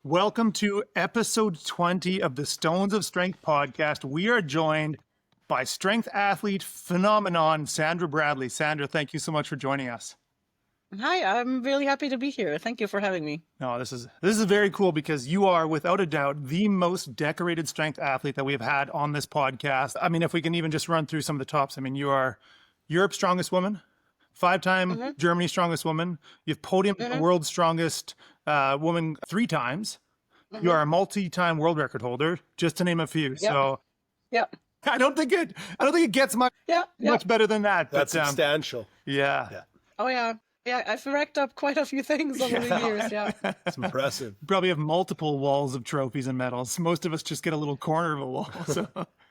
Welcome to episode 20 of the Stones of Strength podcast. We are joined by strength athlete phenomenon, Sandra Bradley. Sandra, thank you so much for joining us. Hi, I'm really happy to be here. Thank you for having me. No, this is very cool because you are without a doubt the most decorated strength athlete that we have had on this podcast. I mean, if we can even just run through some of the tops. I mean, you are Europe's strongest woman, five-time hmm Germany's strongest woman. You've podiumed the hmm world's strongest woman 3 times. You hmm are a multi-time world record holder, just to name a few. Yep. So Yep. I don't think it gets much Yep. better than that. That's But substantial. yeah. Yeah. Oh yeah. Yeah, I've racked up quite a few things over the years. Yeah. It's impressive. Probably have multiple walls of trophies and medals. Most of us just get a little corner of a wall. So.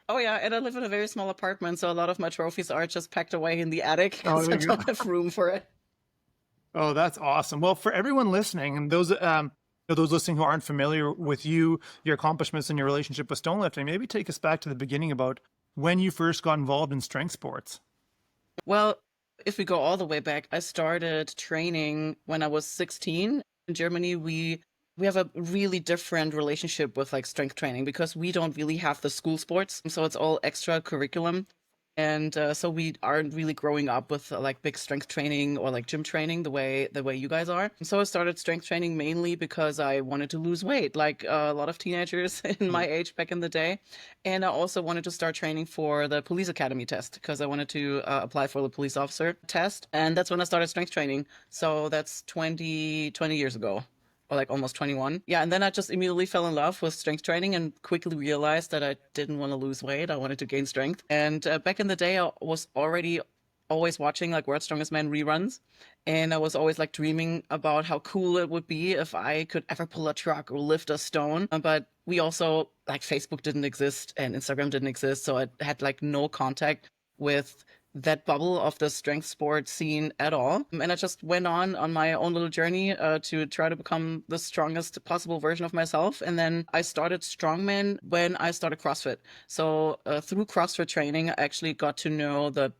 Oh yeah, and I live in a very small apartment, so a lot of my trophies are just packed away in the attic Oh, because there I you go. don't have room for it. Oh, that's awesome. Well, for everyone listening and those listening who aren't familiar with you, your accomplishments, and your relationship with stonelifting, maybe take us back to the beginning about when you first got involved in strength sports. Well, if we go all the way back, I started training when I was 16. In Germany, we have a really different relationship with like strength training because we don't really have the school sports, so it's all extra curriculum. And so we aren't really growing up with like big strength training or like gym training the way you guys are. So I started strength training mainly because I wanted to lose weight, like a lot of teenagers in my age back in the day. And I also wanted to start training for the police academy test because I wanted to apply for the police officer test. And that's when I started strength training. So that's 20 years ago. Or like almost 21. Yeah, and then I just immediately fell in love with strength training and quickly realized that I didn't want to lose weight. I wanted to gain strength. And back in the day, I was already always watching like World's Strongest Man reruns. And I was always like dreaming about how cool it would be if I could ever pull a truck or lift a stone. But we also, like, Facebook didn't exist and Instagram didn't exist. So I had like no contact with that bubble of the strength sport scene at all. And I just went on my own little journey to try to become the strongest possible version of myself. And then I started Strongman when I started CrossFit. So through CrossFit training, I actually got to know the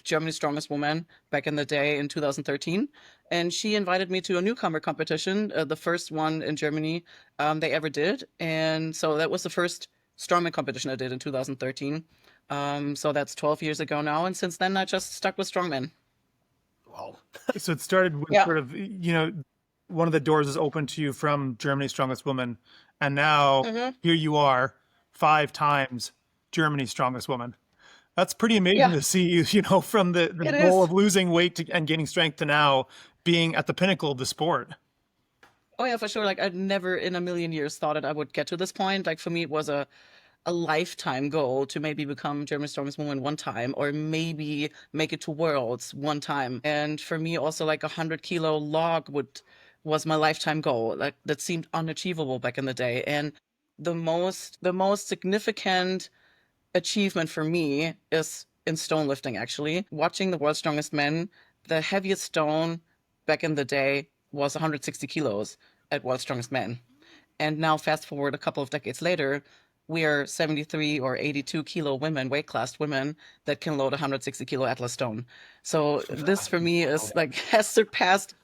Germany's strongest woman back in the day in 2013. And she invited me to a newcomer competition, the first one in Germany they ever did. And so that was the first strongman competition I did in 2013. So that's 12 years ago now. And since then, I just stuck with strongman. Wow. So it started with Yeah. sort of, one of the doors is open to you from Germany's strongest woman. And now hmm here you are, 5 times Germany's strongest woman. That's pretty amazing Yeah, to see you, from the it goal is. of losing weight and gaining strength to now being at the pinnacle of the sport. Oh yeah, for sure. Like I'd never in a million years thought that I would get to this point. Like for me, it was a lifetime goal to maybe become Germany's strongest woman one time, or maybe make it to worlds one time. And for me, also like 100 kilo log was my lifetime goal. Like that seemed unachievable back in the day. And the most significant achievement for me is in stone lifting. Actually, watching the world's strongest men, the heaviest stone back in the day was 160 kilos at world's strongest men. And now, fast forward a couple of decades later, we are 73 or 82 kilo women, weight classed women that can load a 160 kilo Atlas stone. So this for me is like has surpassed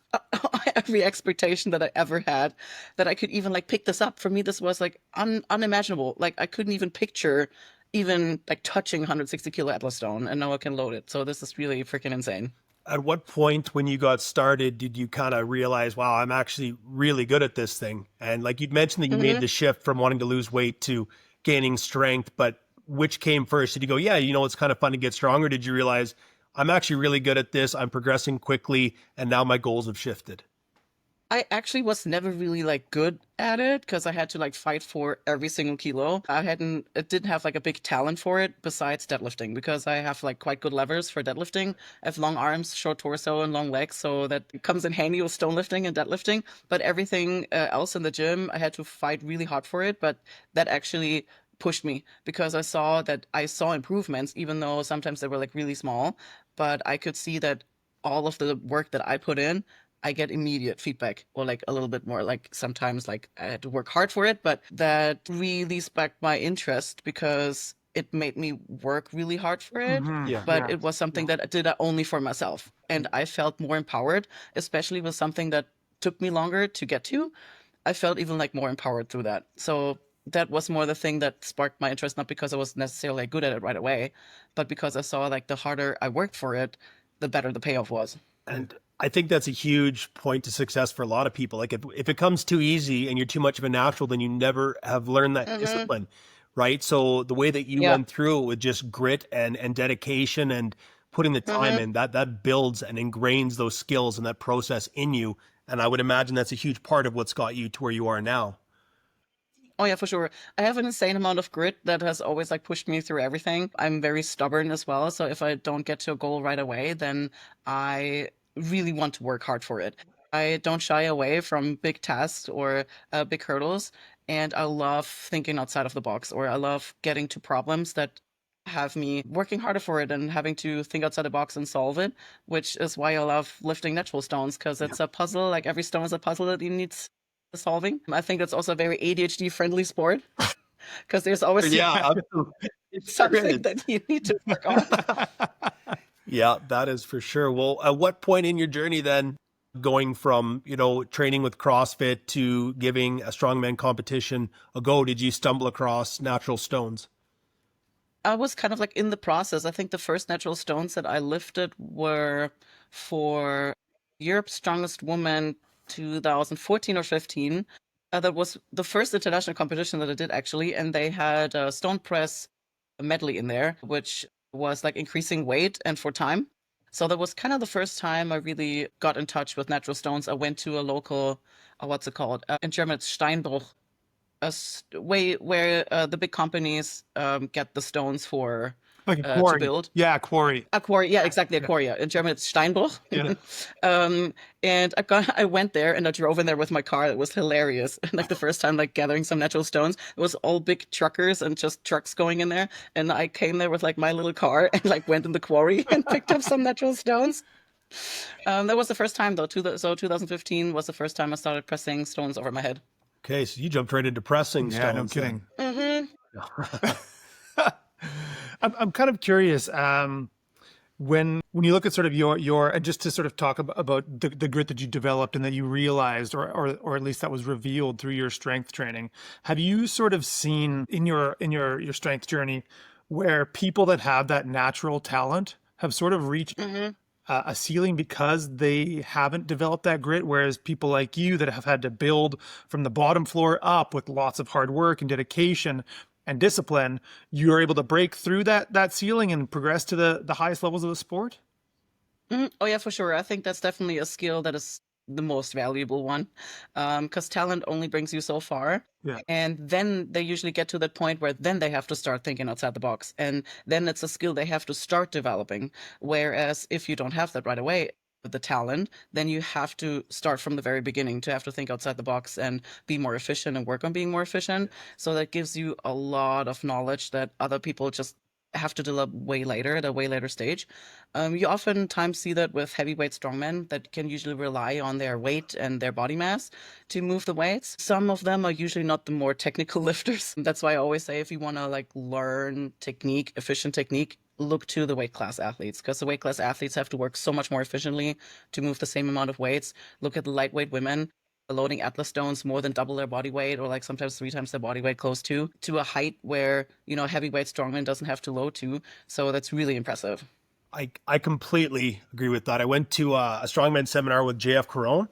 every expectation that I ever had that I could even like pick this up. For me, this was like unimaginable. Like I couldn't even picture even like touching 160 kilo Atlas stone, and now I can load it. So this is really freaking insane. At what point when you got started did you kind of realize, wow, I'm actually really good at this thing? And like you'd mentioned that you made hmm the shift from wanting to lose weight to gaining strength, but which came first? Did you go, yeah, it's kind of fun to get stronger? Did you realize I'm actually really good at this, I'm progressing quickly, and now my goals have shifted? I actually was never really like good at it because I had to like fight for every single kilo. I didn't have like a big talent for it besides deadlifting because I have like quite good levers for deadlifting. I have long arms, short torso, and long legs, so that comes in handy with stone lifting and deadlifting. But everything else in the gym, I had to fight really hard for it. But that actually pushed me because I saw improvements, even though sometimes they were like really small. But I could see that all of the work that I put in, I get immediate feedback or like a little bit more. Like sometimes like I had to work hard for it, but that really sparked my interest because it made me work really hard for it. Hmm. Yeah. But Yeah. it was something that I did only for myself. And I felt more empowered, especially with something that took me longer to get to. I felt even like more empowered through that. So that was more the thing that sparked my interest, not because I was necessarily like, good at it right away, but because I saw like the harder I worked for it, the better the payoff was. And I think that's a huge point to success for a lot of people. Like if it comes too easy and you're too much of a natural, then you never have learned that discipline, right? So the way that you Yeah. went through it with just grit and dedication and putting the time in, that builds and ingrains those skills and that process in you. And I would imagine that's a huge part of what's got you to where you are now. Oh yeah, for sure. I have an insane amount of grit that has always like pushed me through everything. I'm very stubborn as well, so if I don't get to a goal right away, then I really want to work hard for it. I don't shy away from big tasks or big hurdles, and I love thinking outside of the box, or I love getting to problems that have me working harder for it and having to think outside the box and solve it, which is why I love lifting natural stones, because it's a puzzle. Like every stone is a puzzle that you need solving. I think that's also a very ADHD friendly sport because there's always Yeah, absolutely. something that you need to work on. Yeah, that is for sure. Well, at what point in your journey then, going from, training with CrossFit to giving a strongman competition a go, did you stumble across natural stones? I was kind of like in the process. I think the first natural stones that I lifted were for Europe's Strongest Woman 2014 or 15. That was the first international competition that I did actually, and they had a stone press medley in there, which was like increasing weight and for time. So that was kind of the first time I really got in touch with natural stones. I went to a local, what's it called? In German, it's Steinbruch, way where the big companies get the stones for Like a to quarry. build. Yeah, quarry. A quarry, yeah, exactly, a quarry. Yeah. In German, it's Steinbruch. Yeah. And I went there and I drove in there with my car. It was hilarious. Like the first time, like gathering some natural stones, it was all big truckers and just trucks going in there. And I came there with like my little car and like went in the quarry and picked up some natural stones. That was the first time though. So 2015 was the first time I started pressing stones over my head. Okay, so you jumped right into pressing Yeah, no stones. kidding. Mm-hmm. I'm kind of curious. When you look at sort of your and just to sort of talk about the grit that you developed and that you realized, or at least that was revealed through your strength training, have you sort of seen in your strength journey where people that have that natural talent have sort of reached a ceiling because they haven't developed that grit, whereas people like you that have had to build from the bottom floor up with lots of hard work and dedication and discipline, you're able to break through that ceiling and progress to the highest levels of the sport? Oh yeah, for sure. I think that's definitely a skill that is the most valuable one, because talent only brings you so far. Yeah. And then they usually get to that point where then they have to start thinking outside the box, and then it's a skill they have to start developing. Whereas if you don't have that right away, the talent, then you have to start from the very beginning to have to think outside the box and be more efficient and work on being more efficient. So that gives you a lot of knowledge that other people just have to develop way later at a way later stage. You oftentimes see that with heavyweight strongmen that can usually rely on their weight and their body mass to move the weights. Some of them are usually not the more technical lifters. That's why I always say if you want to like learn technique, efficient technique, look to the weight class athletes, because the weight class athletes have to work so much more efficiently to move the same amount of weights. Look at the lightweight women loading Atlas stones more than double their body weight, or like sometimes 3 times their body weight, close to a height where heavyweight strongman doesn't have to load to. So that's really impressive. I completely agree with that. I went to a strongman seminar with JF Caron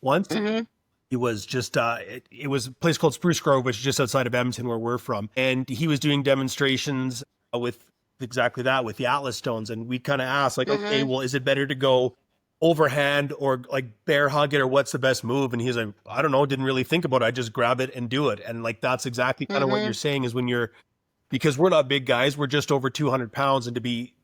once. It was just it was a place called Spruce Grove, which is just outside of Edmonton, where we're from, and he was doing demonstrations with exactly that, with the Atlas stones. And we kind of asked, like, okay, well, is it better to go overhand or like bear hug it, or what's the best move? And he's like, I don't know, didn't really think about it. I just grab it and do it. And like, that's exactly kind of what you're saying, is when you're, because we're not big guys, we're just over 200 pounds. And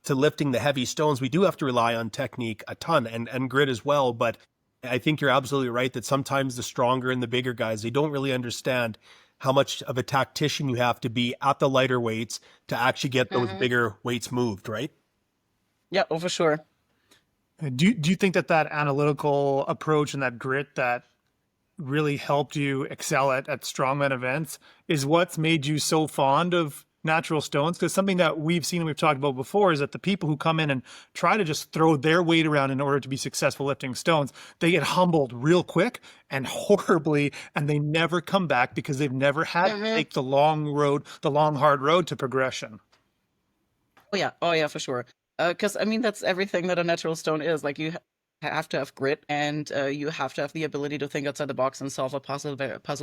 to lifting the heavy stones, we do have to rely on technique a ton and grit as well. But I think you're absolutely right that sometimes the stronger and the bigger guys, they don't really understand how much of a tactician you have to be at the lighter weights to actually get those bigger weights moved, right? Yeah, oh, for sure. Do you think that analytical approach and that grit that really helped you excel at strongman events is what's made you so fond of natural stones? Because something that we've seen and we've talked about before is that the people who come in and try to just throw their weight around in order to be successful lifting stones, they get humbled real quick and horribly, and they never come back because they've never had to take the long road, the long, hard road to progression. Oh yeah, for sure. Because I mean, that's everything that a natural stone is. Like you have to have grit, and you have to have the ability to think outside the box and solve a puzzle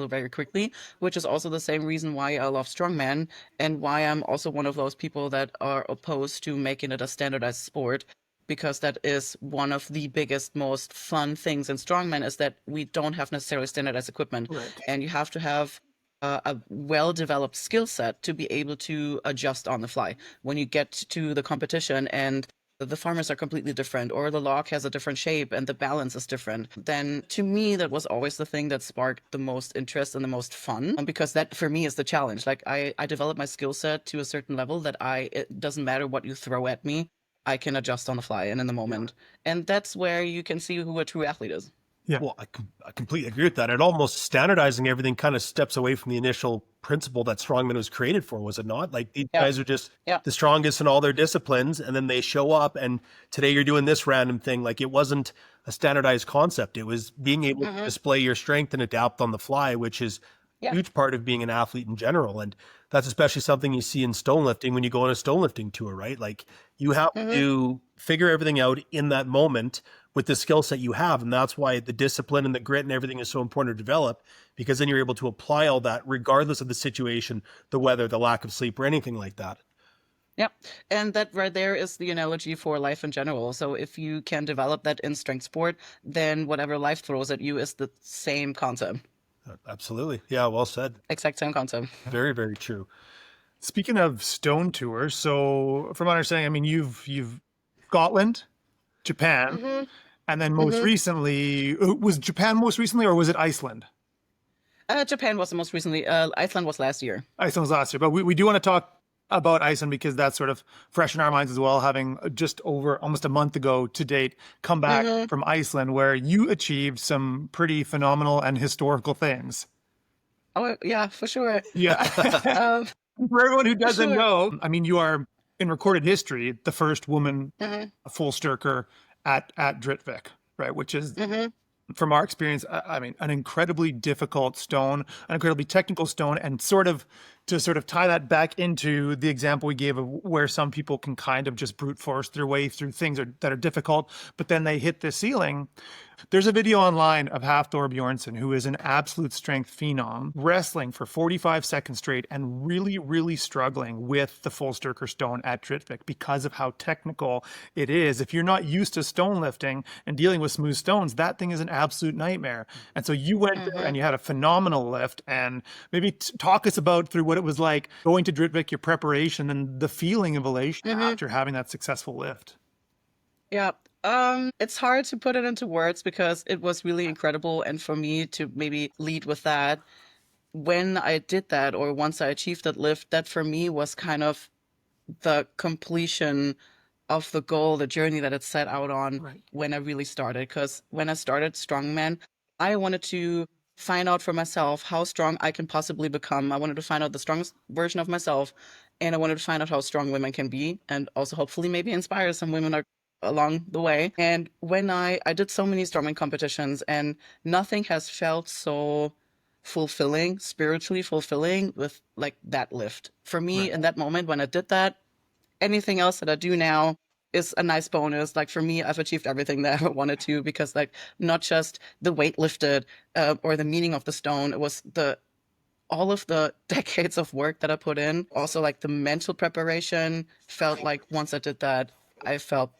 very quickly. Which is also the same reason why I love Strongman, and why I'm also one of those people that are opposed to making it a standardized sport. Because that is one of the biggest, most fun things in Strongman is that we don't have necessarily standardized equipment, and you have to have a well-developed skill set to be able to adjust on the fly when you get to the competition and the farmers are completely different, or the log has a different shape and the balance is different. Then to me, that was always the thing that sparked the most interest and the most fun, because that for me is the challenge. Like I developed my skill set to a certain level that it doesn't matter what you throw at me, I can adjust on the fly and in the moment. And that's where you can see who a true athlete is. Yeah. Well, I completely agree with that. It almost standardizing everything kind of steps away from the initial principle that Strongman was created for, was it not? Like these guys are just the strongest in all their disciplines, and then they show up and today you're doing this random thing. Like it wasn't a standardized concept. It was being able to display your strength and adapt on the fly, which is a huge part of being an athlete in general. And that's especially something you see in stone lifting when you go on a stone lifting tour, right? Like you have to figure everything out in that moment with the skill set you have. And that's why the discipline and the grit and everything is so important to develop, because then you're able to apply all that regardless of the situation, the weather, the lack of sleep, or anything like that. Yep. And that right there is the analogy for life in general. So if you can develop that in strength sport, then whatever life throws at you is the same concept. Absolutely. Yeah, well said. Exact same concept. Very, very true. Speaking of stone tours, so from my understanding, I mean, you've Scotland, Japan, and then most recently, was Japan most recently, or was it Iceland? Japan was the most recently. Iceland was last year. Iceland was last year, but we do want to talk about Iceland because that's sort of fresh in our minds as well, having just over almost a month ago to date come back from Iceland, where you achieved some pretty phenomenal and historical things. Oh, yeah, for sure. Yeah. For everyone who doesn't know, I mean, you are in recorded history the first woman full sturker at Dritvik, right? Which is, from our experience, I mean, an incredibly difficult stone, an incredibly technical stone, and to tie that back into the example we gave of where some people can kind of just brute force their way through things that are difficult, but then they hit the ceiling. There's a video online of Hafthor Bjornsson, who is an absolute strength phenom, wrestling for 45 seconds straight and really, really struggling with the full sturker stone at Dritvik because of how technical it is. If you're not used to stone lifting and dealing with smooth stones, that thing is an absolute nightmare. And so you went there and you had a phenomenal lift. And maybe talk us about through what it was like going to Dritvik, your preparation, and the feeling of elation after having that successful lift. Yeah. It's hard to put it into words because it was really incredible. And for me to maybe lead with that, when I did that, or once I achieved that lift, that for me was kind of the completion of the goal, the journey that it set out on when I really started. Because when I started Strongman, I wanted to find out for myself how strong I can possibly become. I wanted to find out the strongest version of myself, and I wanted to find out how strong women can be, and also hopefully maybe inspire some women along the way. And when I did so many strongman competitions, and nothing has felt so fulfilling, spiritually fulfilling, with like that lift. For me, in that moment when I did that, anything else that I do now is a nice bonus. Like for me, I've achieved everything that I wanted to, because like not just the weight lifted or the meaning of the stone, it was all of the decades of work that I put in. Also like the mental preparation felt like once I did that, I felt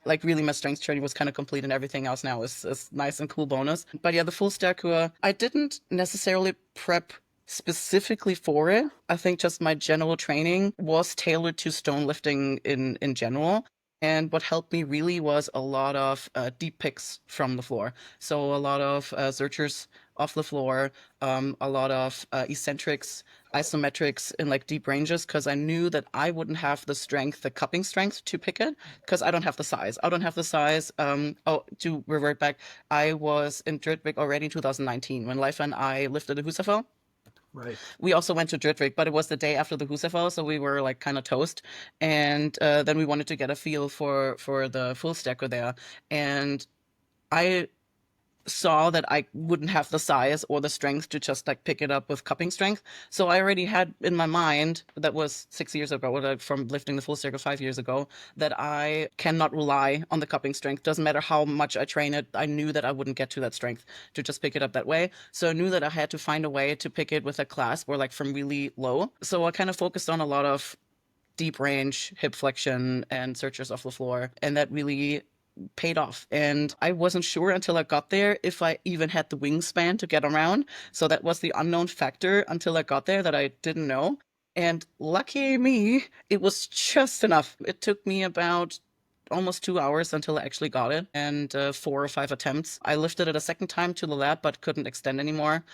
like really my strength training was kind of complete, and everything else now is nice and cool bonus. But yeah, the full stärkur, I didn't necessarily prep specifically for it. I think just my general training was tailored to stone lifting in general. And what helped me really was a lot of deep picks from the floor. So a lot of zerchers off the floor, a lot of eccentrics, isometrics in like deep ranges, because I knew that I wouldn't have the strength, the cupping strength to pick it, because I don't have the size. I don't have the size. To revert back, I was in Dritvik already in 2019 when Leif and I lifted a Husafel. Right. We also went to Drittvik, but it was the day after the Husafell, so we were like kind of toast. And then we wanted to get a feel for the full stacker there. And I saw that I wouldn't have the size or the strength to just like pick it up with cupping strength. So I already had in my mind, that was 6 years ago, from lifting the full stacker 5 years ago, that I cannot rely on the cupping strength. Doesn't matter how much I train it. I knew that I wouldn't get to that strength to just pick it up that way. So I knew that I had to find a way to pick it with a clasp or like from really low. So I kind of focused on a lot of deep range, hip flexion, and searchers off the floor. And that really paid off. And I wasn't sure until I got there if I even had the wingspan to get around. So that was the unknown factor until I got there that I didn't know. And lucky me, it was just enough. It took me about almost 2 hours until I actually got it, and 4 or 5 attempts. I lifted it a second time to the lab, but couldn't extend anymore.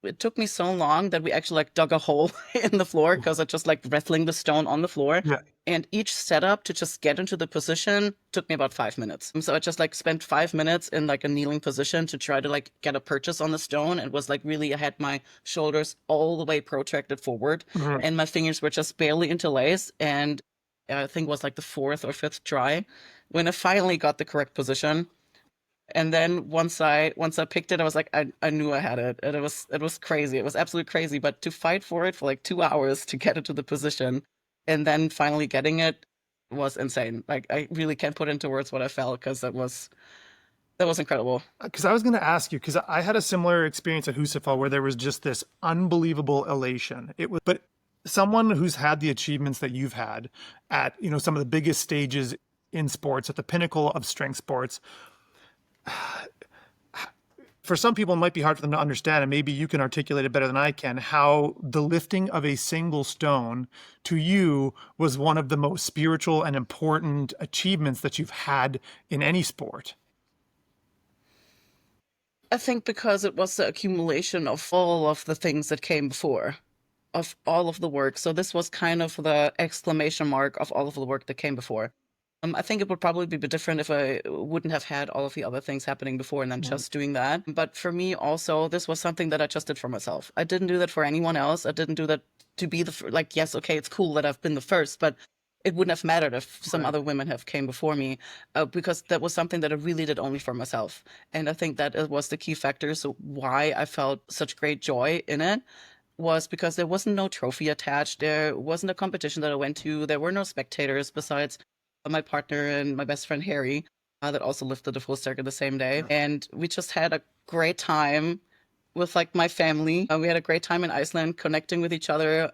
It took me so long that we actually like dug a hole in the floor because I just like wrestling the stone on the floor. Yeah. And each setup to just get into the position took me about 5 minutes. So I just like spent 5 minutes in like a kneeling position to try to like get a purchase on the stone. It was like really, I had my shoulders all the way protracted forward and my fingers were just barely interlaced. And I think it was like the 4th or 5th try when I finally got the correct position. And then once I picked it, I was like, I knew I had it. And it was crazy. It was absolutely crazy. But to fight for it for like 2 hours to get into the position and then finally getting it was insane. Like I really can't put into words what I felt because that was incredible. Because I was going to ask you, because I had a similar experience at Husafell where there was just this unbelievable elation. It was, but someone who's had the achievements that you've had at, you know, some of the biggest stages in sports, at the pinnacle of strength sports, for some people, it might be hard for them to understand, and maybe you can articulate it better than I can, how the lifting of a single stone to you was one of the most spiritual and important achievements that you've had in any sport. I think because it was the accumulation of all of the things that came before, of all of the work. So this was kind of the exclamation mark of all of the work that came before. I think it would probably be a bit different if I wouldn't have had all of the other things happening before and then just doing that. But for me also, this was something that I just did for myself. I didn't do that for anyone else. I didn't do that to be like, yes, okay, it's cool that I've been the first, but it wouldn't have mattered if some other women have came before me, because that was something that I really did only for myself. And I think that it was the key factor. So why I felt such great joy in it was because there wasn't no trophy attached. There wasn't a competition that I went to. There were no spectators besides my partner and my best friend Harry, that also lifted the full stacker the same day. And we just had a great time with like my family. We had a great time in Iceland, connecting with each other,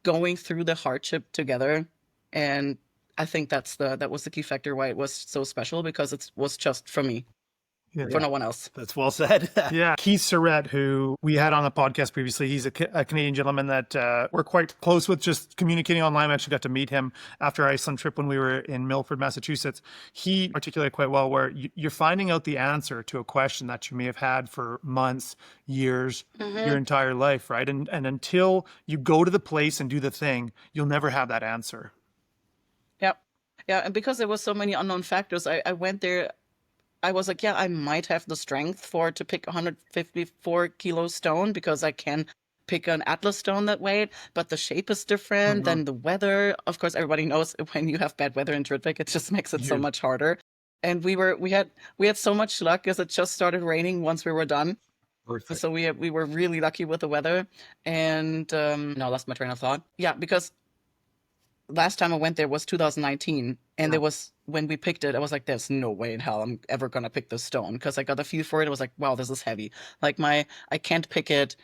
going through the hardship together. And I think that was the key factor why it was so special, because it was just for me. For no one else. That's well said. Yeah. Keith Surratt, who we had on the podcast previously, he's a Canadian gentleman that we're quite close with, just communicating online. I actually got to meet him after our Iceland trip when we were in Milford, Massachusetts. He articulated quite well where you're finding out the answer to a question that you may have had for months, years, your entire life, right? And until you go to the place and do the thing, you'll never have that answer. Yep. Yeah. And because there was so many unknown factors, I went there. I was like, yeah, I might have the strength to pick 154 kilo stone because I can pick an Atlas stone that weight, but the shape is different. Then the weather, of course, everybody knows when you have bad weather in Drittvik, it just makes it so much harder. And we had so much luck because it just started raining once we were done. Perfect. So we were really lucky with the weather. And no, I lost my train of thought. Yeah, because last time I went there was 2019, and there was, when we picked it, I was like, there's no way in hell I'm ever gonna pick this stone, because I got a feel for it. I was like, wow, this is heavy. Like I can't pick it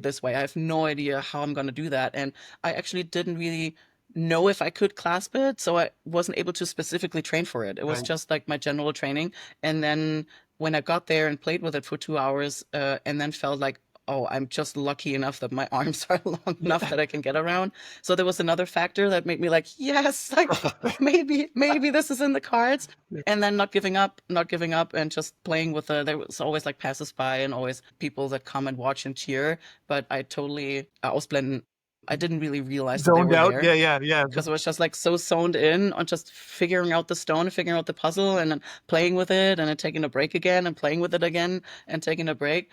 this way. I have no idea how I'm gonna do that. And I actually didn't really know if I could clasp it, so I wasn't able to specifically train for it. It was just like my general training. And then when I got there and played with it for 2 hours, and then felt like, oh, I'm just lucky enough that my arms are long enough that I can get around. So there was another factor that made me like, yes, like maybe this is in the cards. And then not giving up and just playing with there was always like passersby and always people that come and watch and cheer. But I ausblenden. I didn't really realize that they Zoned were out. there. Yeah. Because I was just like so zoned in on just figuring out the stone, figuring out the puzzle, and then playing with it, and then taking a break again and playing with it again and taking a break.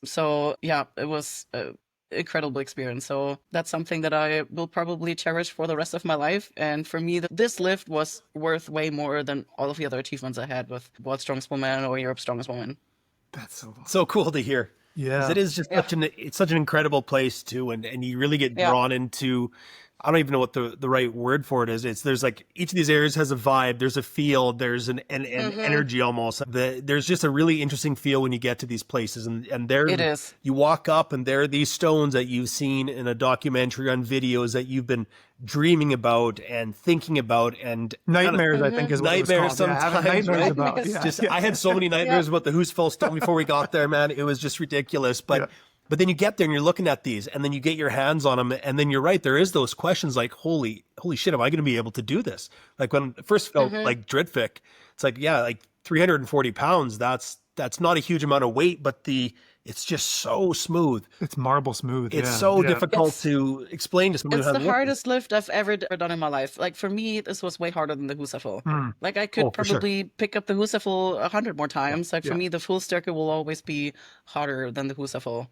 So yeah, it was an incredible experience. So that's something that I will probably cherish for the rest of my life. And for me, this lift was worth way more than all of the other achievements I had with World's Strongest Woman or Europe's Strongest Woman. That's so awesome. So cool to hear. Yeah. It is just it's such an incredible place too. And you really get drawn into, I don't even know what the right word for it is. There's like each of these areas has a vibe. There's a feel. There's an energy almost. There's just a really interesting feel when you get to these places. And there it is. You walk up and there are these stones that you've seen in a documentary, on videos that you've been dreaming about and thinking about, and nightmares, I think, is what nightmares sometimes. Nightmares about. I had so many nightmares about the Husfeld stone before we got there, man. It was just ridiculous. But then you get there and you're looking at these, and then you get your hands on them, and then you're right. There is those questions like, holy shit, am I going to be able to do this? Like when I first felt like Drittvik, it's like, like 340 pounds. That's not a huge amount of weight, but it's just so smooth. It's marble smooth. It's so difficult to explain to someone. It's the hardest lift I've ever done in my life. Like for me, this was way harder than the Husafel. Like I could probably pick up the Husafel 100 more times. Like for me, the full Stärke will always be harder than the Husafel.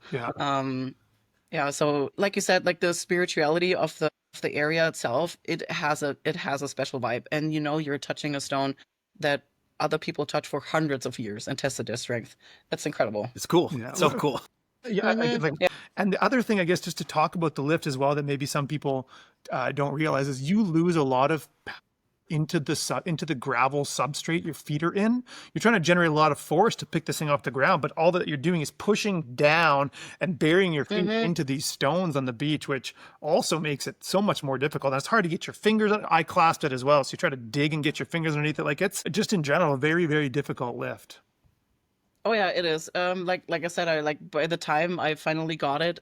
So like you said, like the spirituality of the area itself, it has a special vibe, and you're touching a stone that other people touch for hundreds of years and tested their strength. That's incredible. It's cool. Yeah. So cool. And the other thing, I guess, just to talk about the lift as well, that maybe some people don't realize, is you lose a lot of into the gravel substrate your feet are in. You're trying to generate a lot of force to pick this thing off the ground, but all that you're doing is pushing down and burying your feet into these stones on the beach, which also makes it so much more difficult. And it's hard to get your fingers. I clasped it as well, so you try to dig and get your fingers underneath it. Like, it's just in general a very, very difficult lift. Oh yeah, it is. Like I said, by the time I finally got it,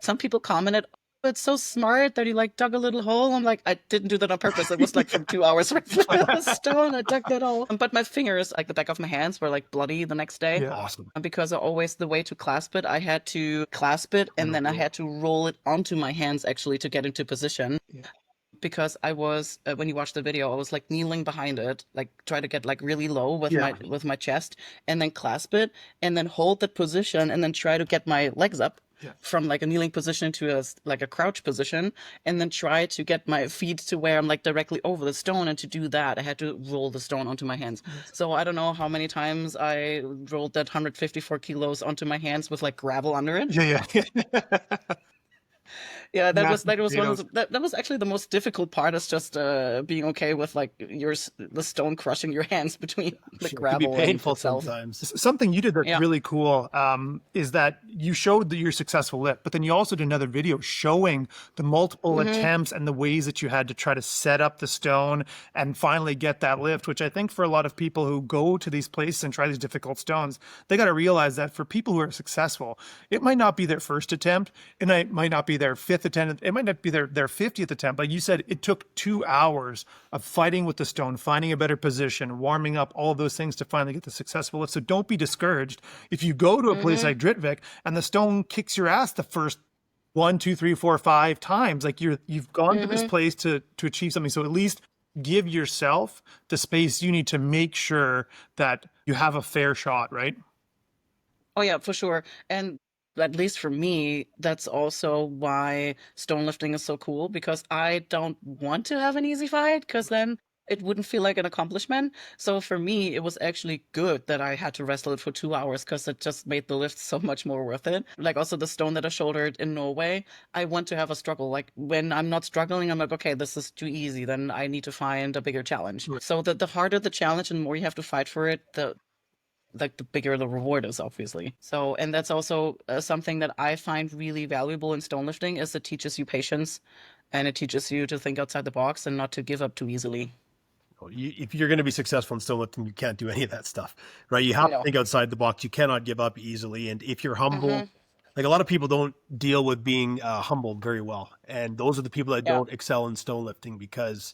some people commented, it's so smart that he dug a little hole. I'm like, I didn't do that on purpose. It was from 2 hours right before the stone. I dug that hole. But my fingers, the back of my hands, were bloody the next day. Yeah. Awesome. Because the way to clasp it, I had to clasp it and then I had to roll it onto my hands actually to get into position. Yeah. Because I was, when you watch the video, I was kneeling behind it, try to get really low with my chest, and then clasp it and then hold that position and then try to get my legs up. From a kneeling position to a crouch position, and then try to get my feet to where I'm directly over the stone. And to do that, I had to roll the stone onto my hands. So I don't know how many times I rolled that 154 kilos onto my hands with gravel under it. That was actually the most difficult part, is just being okay with the stone crushing your hands between the gravel. It can be painful itself. sometimes. Something you did that's really cool is that you showed your successful lift, but then you also did another video showing the multiple attempts and the ways that you had to try to set up the stone and finally get that lift, which I think for a lot of people who go to these places and try these difficult stones, they got to realize that for people who are successful, it might not be their first attempt, and it might not be their fifth attempt, it might not be their 50th attempt. Like you said, it took 2 hours of fighting with the stone, finding a better position, warming up, all of those things to finally get the successful lift. So don't be discouraged if you go to a place like Drittvik and the stone kicks your ass the first 1, 2, 3, 4, 5 times. You've gone to this place to achieve something. So at least give yourself the space you need to make sure that you have a fair shot, right? Oh yeah, for sure. And at least for me, that's also why stone lifting is so cool, because I don't want to have an easy fight, because then it wouldn't feel like an accomplishment. So for me, it was actually good that I had to wrestle it for 2 hours, because it just made the lift so much more worth it. Also the stone that I shouldered in Norway, I want to have a struggle. When I'm not struggling, I'm okay, this is too easy. Then I need to find a bigger challenge. Right. So the harder the challenge and the more you have to fight for it, the bigger the reward is, obviously. So, and that's also something that I find really valuable in stone lifting, is it teaches you patience, and it teaches you to think outside the box and not to give up too easily. If you're going to be successful in stone lifting, you can't do any of that stuff, right? You have to think outside the box. You cannot give up easily. And if you're humble, a lot of people don't deal with being humbled very well. And those are the people that don't excel in stone lifting, because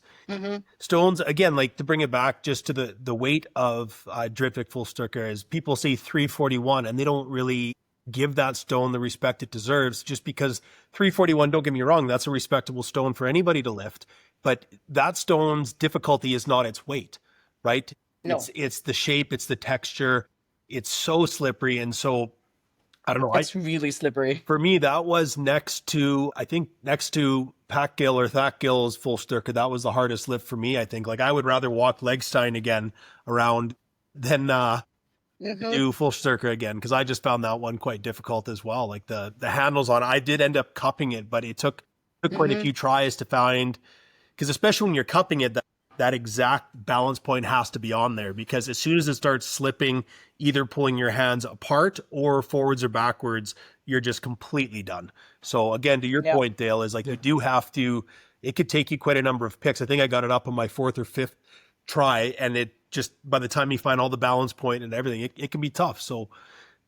stones, again, to bring it back just to the weight of Drittvik full Styrke, is people say 341 and they don't really give that stone the respect it deserves, just because 341, don't get me wrong, that's a respectable stone for anybody to lift. But that stone's difficulty is not its weight, right? No. It's the shape, it's the texture. It's so slippery. And so I don't know. It's really slippery. For me, that was next to Pack Gill or Thack Gill's full Sturka. That was the hardest lift for me, I think. Like, I would rather walk Legstein again around than do full Sturka again, because I just found that one quite difficult as well. Like the handles on it, I did end up cupping it, but it took quite a few tries to find, because especially when you're cupping it, that exact balance point has to be on there, because as soon as it starts slipping, either pulling your hands apart or forwards or backwards, you're just completely done. So again, to your point, Dale, is like you do have to, it could take you quite a number of picks. I think I got it up on my 4th or 5th try, and it just, by the time you find all the balance point and everything, it can be tough. So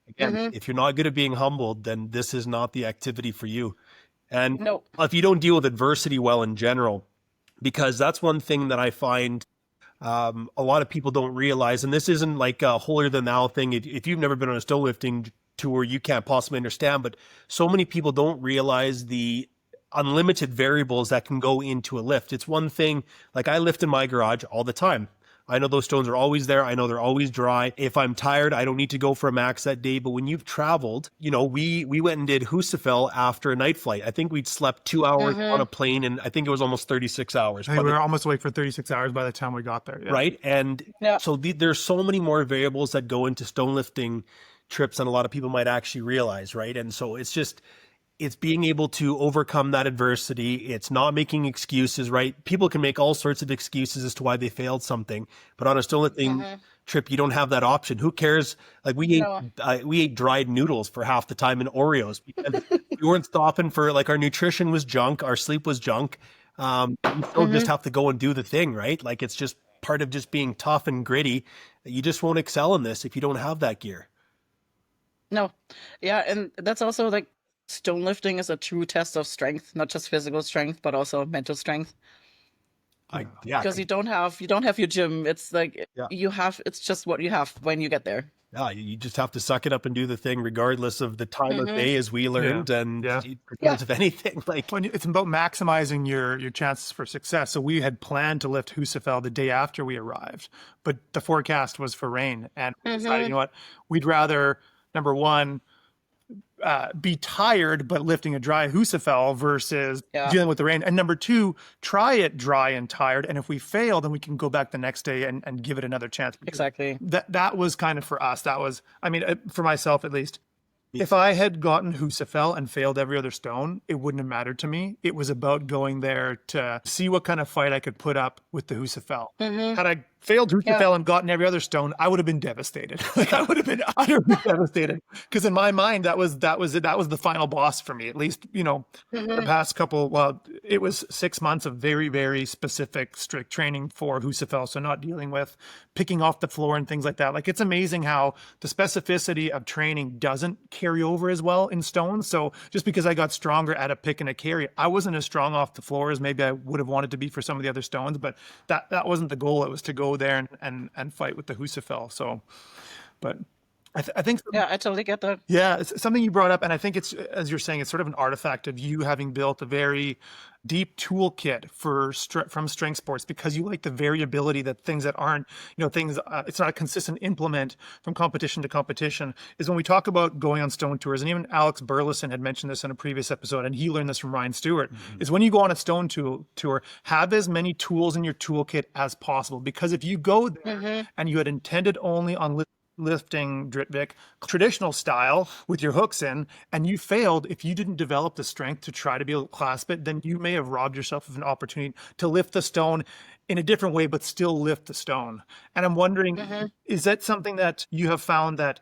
again, if you're not good at being humbled, then this is not the activity for you. And if you don't deal with adversity well in general, because that's one thing that I find a lot of people don't realize, and this isn't like a holier than thou thing. If you've never been on a Stonelifting tour, you can't possibly understand, but so many people don't realize the unlimited variables that can go into a lift. It's one thing, like I lift in my garage all the time. I know those stones are always there. I know they're always dry. If I'm tired, I don't need to go for a max that day. But when you've traveled, we went and did Husafell after a night flight. I think we'd slept 2 hours on a plane, and I think it was almost 36 hours. I think we were almost awake for 36 hours by the time we got there. Yeah. Right. And so there's so many more variables that go into Stonelifting trips than a lot of people might actually realize. Right. And so it's being able to overcome that adversity. It's not making excuses, right? People can make all sorts of excuses as to why they failed something, but on a Stonelifting trip, you don't have that option. Who cares? Like we ate dried noodles for half the time in Oreos because we weren't stopping for, like, our nutrition was junk, our sleep was junk. You still just have to go and do the thing, right? Like, it's just part of just being tough and gritty. You just won't excel in this if you don't have that gear. No. Yeah, and that's also like, Stonelifting is a true test of strength, not just physical strength, but also mental strength. Because you don't have your gym. It's like it's just what you have when you get there. Yeah, you just have to suck it up and do the thing, regardless of the time of day, as we learned, and regardless of anything. Like, it's about maximizing your chances for success. So we had planned to lift Husafell the day after we arrived, but the forecast was for rain, and we decided, you know what, we'd rather, number one, be tired but lifting a dry Husafell versus dealing with the rain, and number two, try it dry and tired, and if we fail, then we can go back the next day and give it another chance. Exactly. That was kind of for us. That was, I mean, for myself at least. If I had gotten Husafell and failed every other stone, it wouldn't have mattered to me. It was about going there to see what kind of fight I could put up with the Husafell. Had I failed Husafell and gotten every other stone, I would have been devastated. Like, I would have been utterly devastated, because in my mind, that was it. That was the final boss for me. At least, the past couple. Well, it was 6 months of very, very specific, strict training for Husafell. So not dealing with picking off the floor and things like that. Like, it's amazing how the specificity of training doesn't carry over as well in stones. So just because I got stronger at a pick and a carry, I wasn't as strong off the floor as maybe I would have wanted to be for some of the other stones. But that wasn't the goal. It was to go there and fight with the Husafell. So, but I think I totally get that. Yeah, it's something you brought up, and I think it's, as you're saying, it's sort of an artifact of you having built a very deep toolkit from strength sports, because you like the variability, that things that aren't, it's not a consistent implement from competition to competition. Is when we talk about going on stone tours, and even Alex Burleson had mentioned this in a previous episode, and he learned this from Ryan Stewart, is when you go on a stone tour, have as many tools in your toolkit as possible, because if you go there and you had intended only on lifting Dritvik traditional style with your hooks in, and you failed, if you didn't develop the strength to try to be able to clasp it, then you may have robbed yourself of an opportunity to lift the stone in a different way, but still lift the stone. And I'm wondering, is that something that you have found that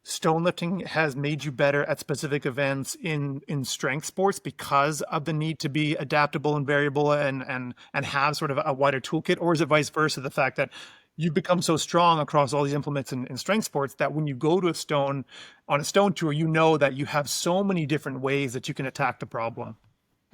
stone lifting has made you better at specific events in strength sports because of the need to be adaptable and variable and have sort of a wider toolkit? Or is it vice versa, the fact that you've become so strong across all these implements in strength sports that when you go to on a stone tour, you know that you have so many different ways that you can attack the problem?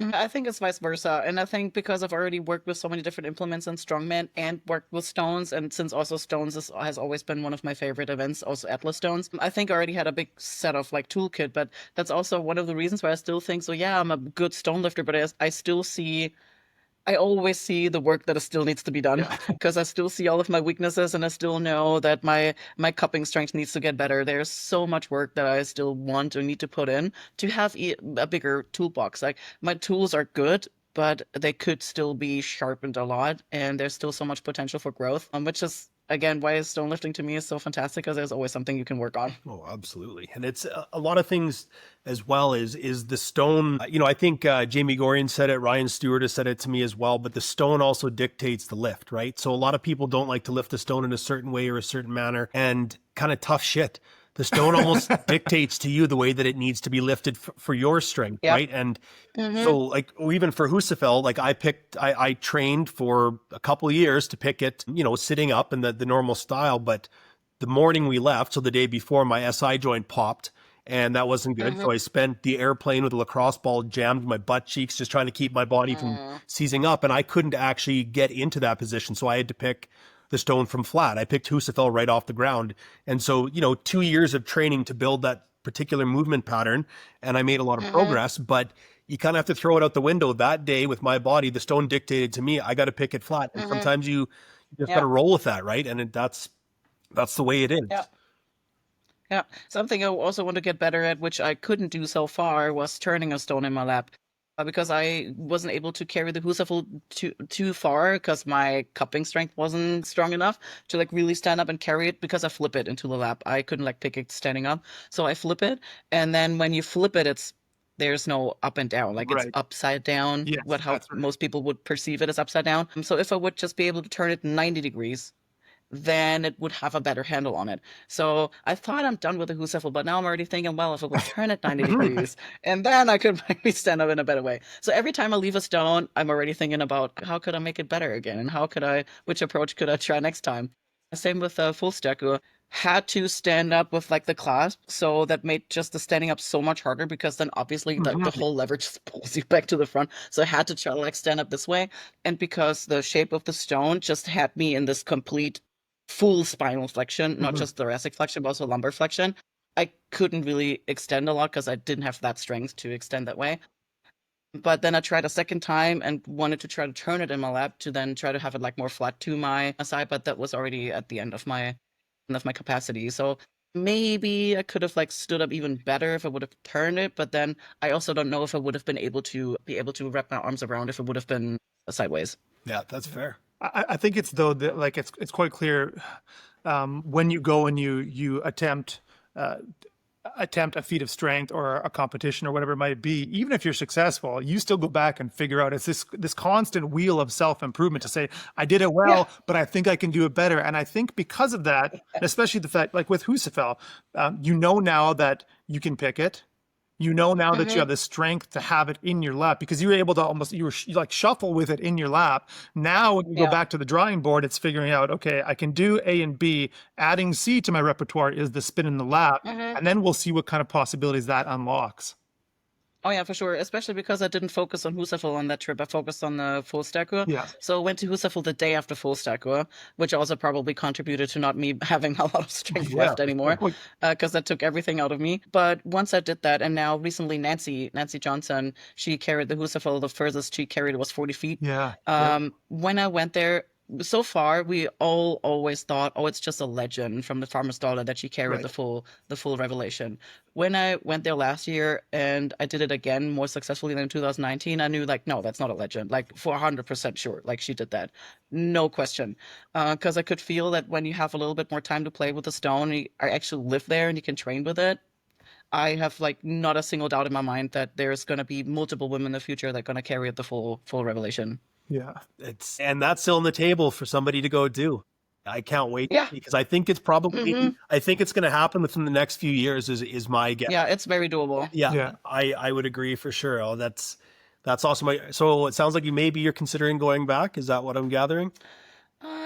I think it's vice versa. And I think because I've already worked with so many different implements in Strongman and worked with stones, and since also stones has always been one of my favorite events, also Atlas stones, I think I already had a big set of like toolkit. But that's also one of the reasons why I still think, so yeah, I'm a good stone lifter, but I still see I always see the work that still needs to be done Yeah. because I still see all of my weaknesses and I still know that my cupping strength needs to get better. There's so much work that I still want or need to put in to have a bigger toolbox. Like my tools are good, but they could still be sharpened a lot, and there's still so much potential for growth. Which is again why stone lifting to me is so fantastic because there's always something you can work on. Oh, absolutely. And it's a lot of things as well is the stone. I think Jamie Gorian said it, Ryan Stewart has said it to me as well, but the stone also dictates the lift, right? So a lot of people don't like to lift the stone in a certain way or a certain manner, and kind of tough shit. The stone almost dictates to you the way that it needs to be lifted for your strength, Yep. right? And Mm-hmm. so like even for Husafel, like I trained for a couple of years to pick it, sitting up in the normal style, but the morning we left, so the day before, my SI joint popped, and that wasn't good. Mm-hmm. So I spent the airplane with a lacrosse ball jammed in my butt cheeks, just trying to keep my body from seizing up, and I couldn't actually get into that position. So I had to pick the stone from flat. I picked Husafel right off the ground. And so, 2 years of training to build that particular movement pattern, and I made a lot of Mm-hmm. progress, but you kind of have to throw it out the window. That day with my body, the stone dictated to me, I got to pick it flat. And Mm-hmm. sometimes you just got Yeah. to roll with that, right? And that's the way it is. Yeah. Yeah. Something I also want to get better at, which I couldn't do so far, was turning a stone in my lap. Because I wasn't able to carry the Husafel too far because my cupping strength wasn't strong enough to like really stand up and carry it because I flip it into the lap. I couldn't like pick it standing up. So I flip it. And then when you flip it, there's no up and down. Like it's Right. upside down, Yes, how that's right. most people would perceive it as upside down. So if I would just be able to turn it 90 degrees, then it would have a better handle on it. So I thought I'm done with the Husafel, but now I'm already thinking, well, if I would turn it 90 degrees, and then I could maybe stand up in a better way. So every time I leave a stone, I'm already thinking about how could I make it better again, and which approach could I try next time? Same with the full stacker. Had to stand up with like the clasp, so that made just the standing up so much harder because then obviously the whole lever just pulls you back to the front. So I had to try to like stand up this way, and because the shape of the stone just had me in this complete full spinal flexion, not just thoracic flexion, but also lumbar flexion. I couldn't really extend a lot because I didn't have that strength to extend that way. But then I tried a second time and wanted to try to turn it in my lap to then try to have it like more flat to my side, but that was already at the end of my capacity. So maybe I could have like stood up even better if I would have turned it, but then I also don't know if I would have been able to wrap my arms around if it would have been sideways. Yeah, that's fair. I think it's though that like it's quite clear when you go and you attempt a feat of strength or a competition or whatever it might be, even if you're successful, you still go back and figure out it's this constant wheel of self-improvement to say, I did it well, but I think I can do it better. And I think because of that, especially the fact like with Husafel, now that you can pick it. Now that you have the strength to have it in your lap because you were able to you like shuffle with it in your lap. Now, when you go back to the drawing board, it's figuring out, okay, I can do A and B. Adding C to my repertoire is the spin in the lap. And then we'll see what kind of possibilities that unlocks. Oh yeah, for sure. Especially because I didn't focus on Husafel on that trip. I focused on the full stacker. Yeah. So I went to Husafel the day after full stacker, which also probably contributed to not me having a lot of strength left anymore, because that took everything out of me. But once I did that, and now recently Nancy Johnson, she carried the Husafel. The furthest she carried was 40 feet. Yeah. When I went there, so far we all always thought, oh, it's just a legend from the farmer's daughter that she carried the full revelation. When I went there last year and I did it again more successfully than in 2019, I knew like, no, that's not a legend. Like 400% sure, like she did that, no question. Because I could feel that when you have a little bit more time to play with the stone, I actually live there and you can train with it. I have like not a single doubt in my mind that there's going to be multiple women in the future that are going to carry the full revelation. Yeah. And that's still on the table for somebody to go do. I can't wait because I think it's probably I think it's going to happen within the next few years is my guess. Yeah, it's very doable. Yeah. I would agree for sure. Oh, that's awesome. So it sounds like you're considering going back. Is that what I'm gathering?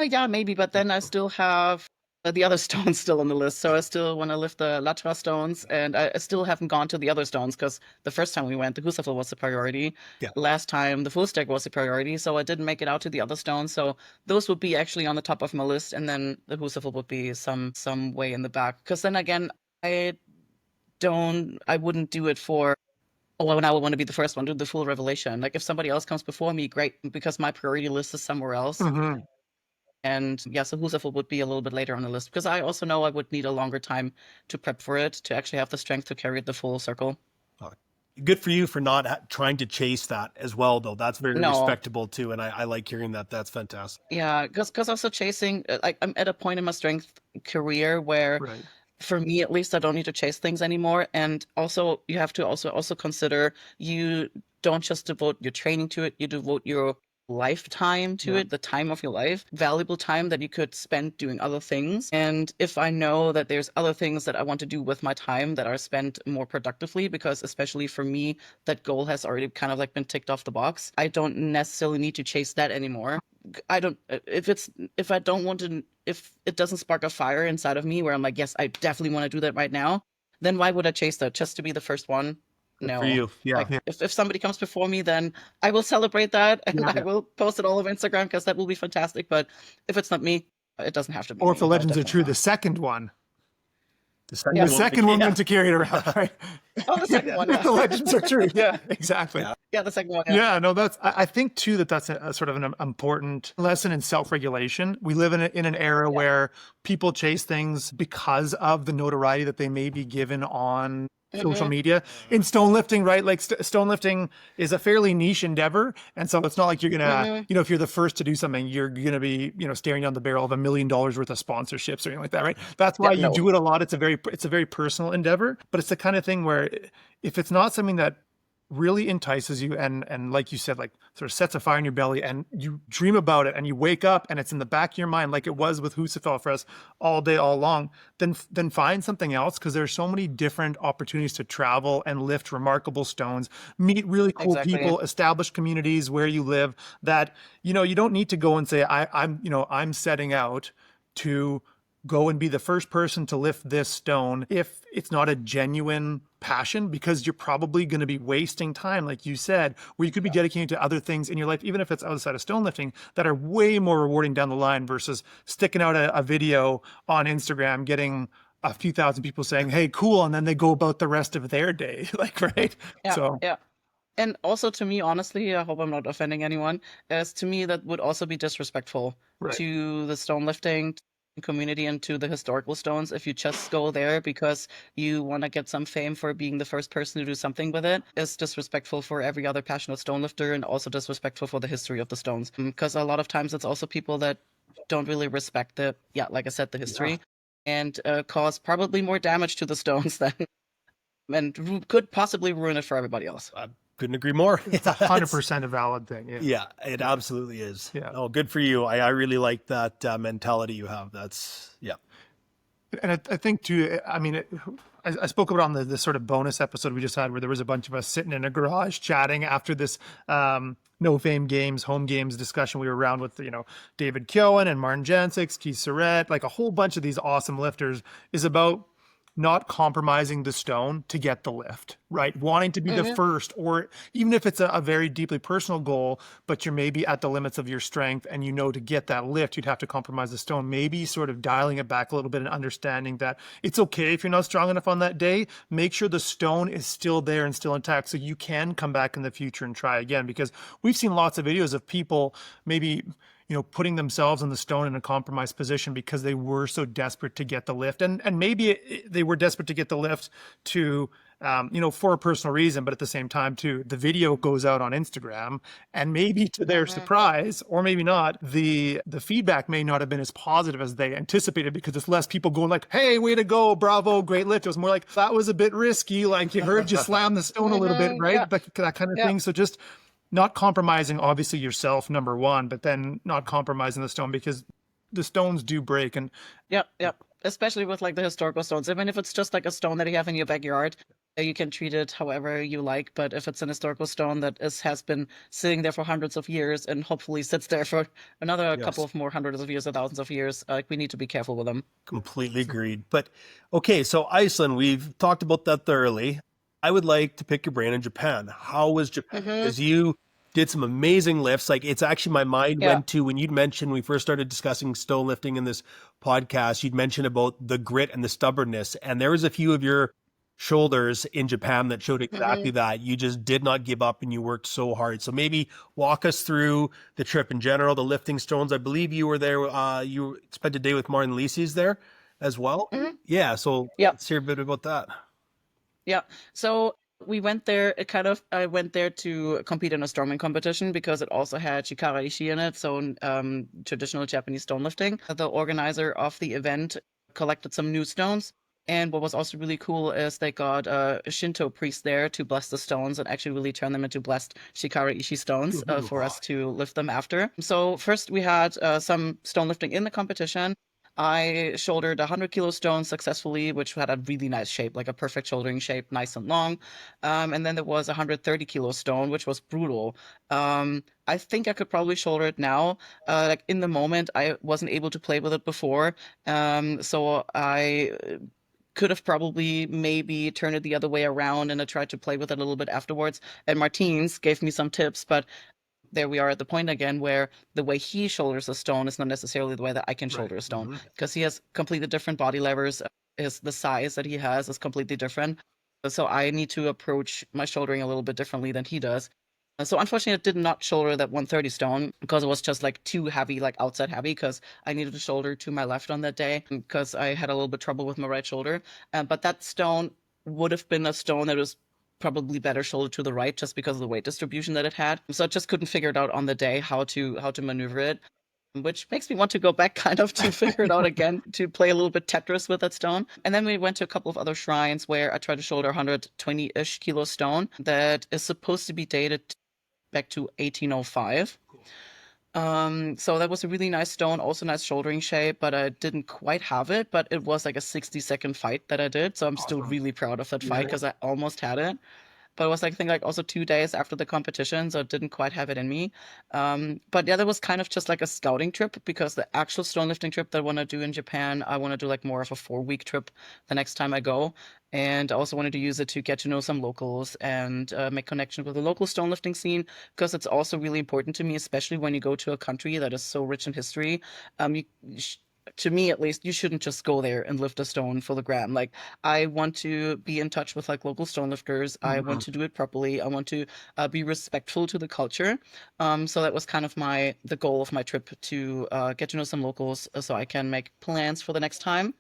Yeah, maybe, but then I still have the other stones still on the list. So I still want to lift the Latra stones, and I still haven't gone to the other stones because the first time we went, the Husafel was the priority. Yeah. Last time, the full stack was the priority, so I didn't make it out to the other stones. So those would be actually on the top of my list, and then the Husafel would be some way in the back. Because then again, I wouldn't do it for well, now I want to be the first one to do the full revelation. Like if somebody else comes before me, great, because my priority list is somewhere else. Mm-hmm. And yeah, so Husafel would be a little bit later on the list because I also know I would need a longer time to prep for it to actually have the strength to carry it the full circle. Good for you for not trying to chase that as well, though. That's very No. respectable too, and I like hearing that. That's fantastic. Yeah, because also chasing, like I'm at a point in my strength career where, Right. for me at least, I don't need to chase things anymore. And also, you have to also consider you don't just devote your training to it; you devote your lifetime to Yeah. it, the time of your life, valuable time that you could spend doing other things. And if I know that there's other things that I want to do with my time that are spent more productively, because especially for me, that goal has already kind of like been ticked off the box, I don't necessarily need to chase that anymore. I don't, if I don't want to, if it doesn't spark a fire inside of me where I'm like, yes, I definitely want to do that right now, then why would I chase that just to be the first one? No. For you, yeah. Like if somebody comes before me, then I will celebrate that and Yeah. I will post it all over Instagram because that will be fantastic. But if it's not me, it doesn't have to be. Or if the me. legends are Definitely true, not. the second one. The The second one yeah. meant to carry it around, right? Oh, the second one. If the Yeah, legends are true. Yeah, exactly. Yeah. yeah, the second one. Yeah. Yeah, no, I think too that's a sort of an important lesson in self-regulation. We live in an era where people chase things because of the notoriety that they may be given on social media. In Stonelifting, right? Like Stonelifting is a fairly niche endeavor, and so it's not like you're gonna, if you're the first to do something, you're gonna be, staring down the barrel of $1 million worth of sponsorships or anything like that, right? That's why you do it a lot. It's a very personal endeavor, but it's the kind of thing where if it's not something that really entices you and like you said, like sort of sets a fire in your belly and you dream about it and you wake up and it's in the back of your mind like it was with Husafel for us all day, all long, then find something else, because there's so many different opportunities to travel and lift remarkable stones, meet really cool people, establish communities where you live, that, you don't need to go and say, I'm setting out to go and be the first person to lift this stone if it's not a genuine passion, because you're probably going to be wasting time, like you said, where you could be dedicating to other things in your life, even if it's outside of stone lifting, that are way more rewarding down the line versus sticking out a video on Instagram, getting a few thousand people saying, hey, cool, and then they go about the rest of their day. Like, right? Yeah, So yeah. And also to me, honestly, I hope I'm not offending anyone, as to me that would also be disrespectful Right. to the stone lifting community and to the historical stones if you just go there because you want to get some fame for being the first person to do something with it. It's disrespectful for every other passionate stone lifter and also disrespectful for the history of the stones, because a lot of times it's also people that don't really respect like I said, the history, and cause probably more damage to the stones than and could possibly ruin it for everybody else. Couldn't agree more. it's 100% a valid thing. Yeah. Yeah, it absolutely is. Yeah. Oh, good for you. I really like that mentality you have. That's, yeah. And I think too, I mean, I spoke about on the sort of bonus episode we just had where there was a bunch of us sitting in a garage chatting after this No Fame Games, home games discussion. We were around with, David Kyoen and Martin Jancic, Keith Surratt, like a whole bunch of these awesome lifters, is about not compromising the stone to get the lift, right? Wanting to be the first, or even if it's a very deeply personal goal, but you're maybe at the limits of your strength and to get that lift, you'd have to compromise the stone, maybe sort of dialing it back a little bit and understanding that it's okay if you're not strong enough on that day. Make sure the stone is still there and still intact so you can come back in the future and try again, because we've seen lots of videos of people maybe putting themselves in the stone in a compromised position because they were so desperate to get the lift. And maybe they were desperate to get the lift to, for a personal reason, but at the same time too, the video goes out on Instagram and maybe to their surprise, or maybe not, the feedback may not have been as positive as they anticipated, because it's less people going like, hey, way to go, bravo, great lift. It was more like, that was a bit risky. Like, you heard you slam the stone a little bit, right? Yeah. That kind of thing. So just not compromising, obviously, yourself, number one, but then not compromising the stone, because the stones do break. And Yep. Especially with like the historical stones. I mean, if it's just like a stone that you have in your backyard, you can treat it however you like. But if it's an historical stone that has been sitting there for hundreds of years and hopefully sits there for another couple of more hundreds of years or thousands of years, we need to be careful with them. Completely agreed. But okay, so Iceland, we've talked about that thoroughly. I would like to pick your brain in Japan. How was Japan? Because you did some amazing lifts. Like, it's actually, my mind went to when you'd mentioned, when we first started discussing stone lifting in this podcast, you'd mentioned about the grit and the stubbornness. And there was a few of your shoulders in Japan that showed exactly that. You just did not give up and you worked so hard. So maybe walk us through the trip in general, the lifting stones. I believe you were there. You spent a day with Martin Lisi's there as well. Yeah. So Yeah. let's hear a bit about that. Yeah. So we went there. I went there to compete in a strongman competition because it also had shikara ishi in it. So traditional Japanese stone lifting. The organizer of the event collected some new stones. And what was also really cool is they got a Shinto priest there to bless the stones and actually really turn them into blessed shikara ishi stones for us to lift them after. So first we had some stone lifting in the competition. I shouldered a 100-kilo stone successfully, which had a really nice shape, like a perfect shouldering shape, nice and long. And then there was a 130-kilo stone, which was brutal. I think I could probably shoulder it now. Like in the moment, I wasn't able to play with it before. So I could have probably maybe turned it the other way around and I tried to play with it a little bit afterwards. And Martins gave me some tips, but there we are at the point again where the way he shoulders a stone is not necessarily the way that I can shoulder a stone because he has completely different body levers. The size that he has is completely different. So I need to approach my shouldering a little bit differently than he does. So unfortunately, I did not shoulder that 130 stone because it was just like too heavy, like outside heavy, because I needed to shoulder to my left on that day because I had a little bit trouble with my right shoulder. But that stone would have been a stone that was probably better shoulder to the right just because of the weight distribution that it had. So I just couldn't figure it out on the day how to maneuver it, which makes me want to go back kind of to figure it out again, to play a little bit Tetris with that stone. And then we went to a couple of other shrines where I tried to shoulder 120-ish kilo stone that is supposed to be dated back to 1805. So that was a really nice stone, also nice shouldering shape, but I didn't quite have it. But it was like a 60-second fight that I did. So I'm still really proud of that fight because I almost had it. But it was like, I think like also 2 days after the competition, so I didn't quite have it in me. But yeah, that was kind of just like a scouting trip because the actual stone lifting trip that I want to do in Japan, I want to do like more of a 4-week trip the next time I go. And I also wanted to use it to get to know some locals and make connections with the local stone lifting scene because it's also really important to me, especially when you go to a country that is so rich in history. To me at least, you shouldn't just go there and lift a stone for the gram. Like I want to be in touch with like local stone lifters. I want to do it properly. I want to be respectful to the culture. So that was kind of the goal of my trip to get to know some locals so I can make plans for the next time.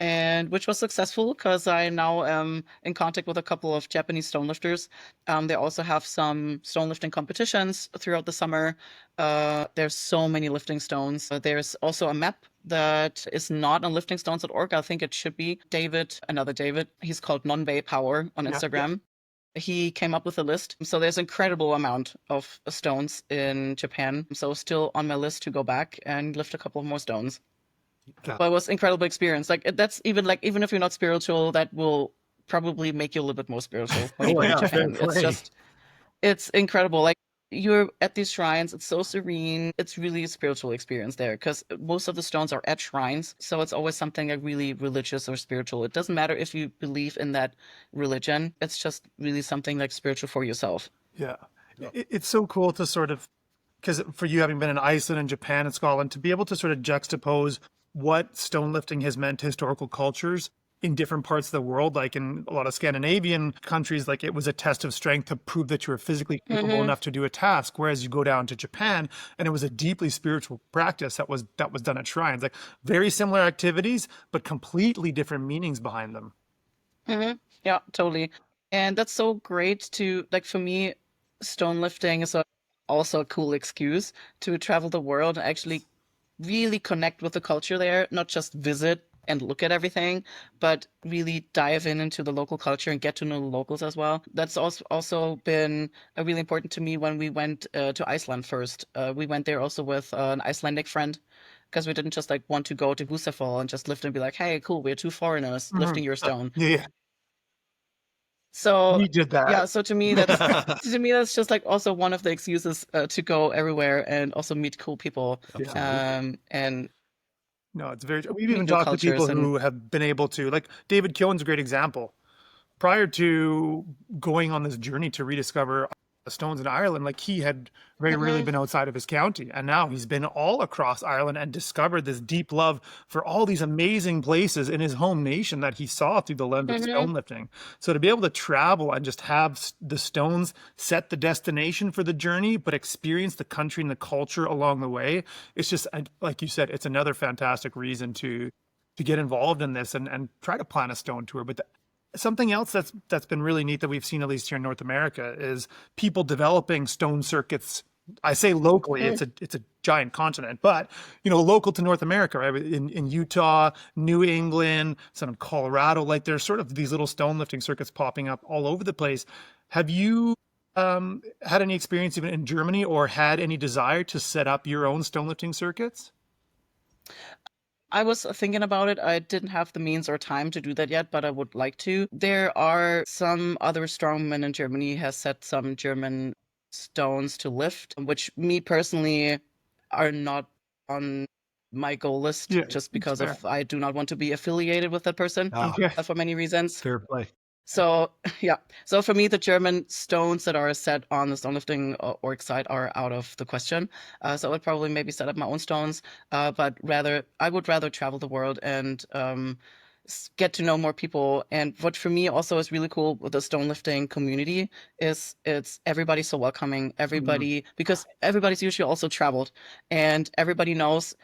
And which was successful because I now am in contact with a couple of Japanese stone lifters. They also have some stone lifting competitions throughout the summer. There's so many lifting stones. There's also a map that is not on liftingstones.org. I think it should be another David. He's called Nonbei Power on Instagram. He came up with a list. So there's an incredible amount of stones in Japan. So still on my list to go back and lift a couple of more stones. But it was an incredible experience. Like that's even if you're not spiritual, that will probably make you a little bit more spiritual when you go to Japan. It's incredible. Like you're at these shrines, it's so serene. It's really a spiritual experience there because most of the stones are at shrines. So it's always something like really religious or spiritual. It doesn't matter if you believe in that religion. It's just really something like spiritual for yourself. Yeah. It's so cool to sort of, because for you having been in Iceland and Japan and Scotland, to be able to sort of juxtapose what stone lifting has meant to historical cultures in different parts of the world, like in a lot of Scandinavian countries, like it was a test of strength to prove that you were physically capable enough to do a task. Whereas you go down to Japan and it was a deeply spiritual practice that was done at shrines, like very similar activities, but completely different meanings behind them. Yeah, totally. And that's so great to, like, for me, stone lifting is also a cool excuse to travel the world and actually really connect with the culture there, not just visit and look at everything, but really dive into the local culture and get to know the locals as well. That's also been really important to me when we went to Iceland first. We went there also with an Icelandic friend because we didn't just like want to go to Husafall and just lift and be like, hey, cool, we're two foreigners lifting your stone. Yeah. So We did that. yeah, so to me that's just like also one of the excuses to go everywhere and also meet cool people. And No, it's very. We've meet even new talked to people cultures and who have been able to, like David Keown's a great example. Prior to going on this journey to rediscover stones in Ireland, like he had very rarely been outside of his county. And now he's been all across Ireland and discovered this deep love for all these amazing places in his home nation that he saw through the lens of stonelifting. So to be able to travel and just have the stones set the destination for the journey, but experience the country and the culture along the way, it's just, like you said, it's another fantastic reason to get involved in this and try to plan a stone tour. But something else that's been really neat that we've seen, at least here in North America, is people developing stone circuits. I say locally, it's a giant continent, but local to North America, right? In Utah, New England, some in Colorado, like there's sort of these little stone lifting circuits popping up all over the place. Have you had any experience even in Germany, or had any desire to set up your own stone lifting circuits? I was thinking about it. I didn't have the means or time to do that yet, but I would like to. There are some other strongmen in Germany has set some German stones to lift, which me personally are not on my goal list, just because of I do not want to be affiliated with that person for many reasons. Fair play. So yeah, so for me, the German stones that are set on the Stonelifting org site are out of the question. So I would probably maybe set up my own stones, but I would rather travel the world and get to know more people. And what for me also is really cool with the Stonelifting community is it's everybody's so welcoming. Everybody, because everybody's usually also traveled, and everybody knows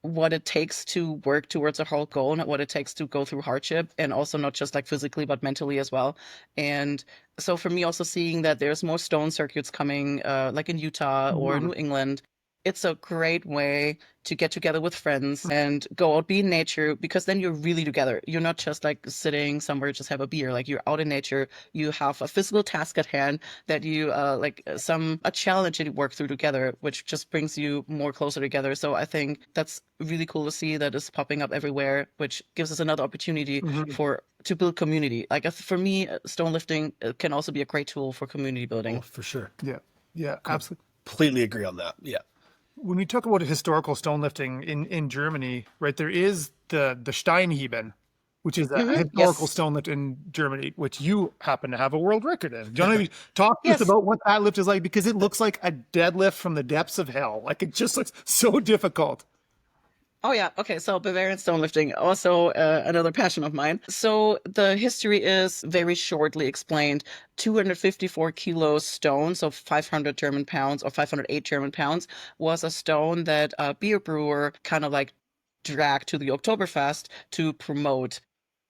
what it takes to work towards a whole goal and what it takes to go through hardship, and also not just like physically but mentally as well. And so for me, also seeing that there's more stone circuits coming like in Utah or New England, it's a great way to get together with friends and go out, be in nature, because then you're really together. You're not just like sitting somewhere, just have a beer. Like you're out in nature. You have a physical task at hand that you a challenge that you work through together, which just brings you more closer together. So I think that's really cool to see that is popping up everywhere, which gives us another opportunity to build community. Like for me, stone lifting can also be a great tool for community building. Oh, for sure. Yeah, absolutely. Completely agree on that. Yeah. When we talk about historical stone lifting in Germany, right, there is the Steinheben, which is a historical stone lift in Germany, which you happen to have a world record in. Do you want to talk to us about what that lift is like? Because it looks like a deadlift from the depths of hell. Like it just looks so difficult. Oh yeah, okay, so Bavarian stone lifting, also another passion of mine. So the history is very shortly explained. 254 kilos stone, so 500 German pounds or 508 German pounds, was a stone that a beer brewer kind of like dragged to the Oktoberfest to promote.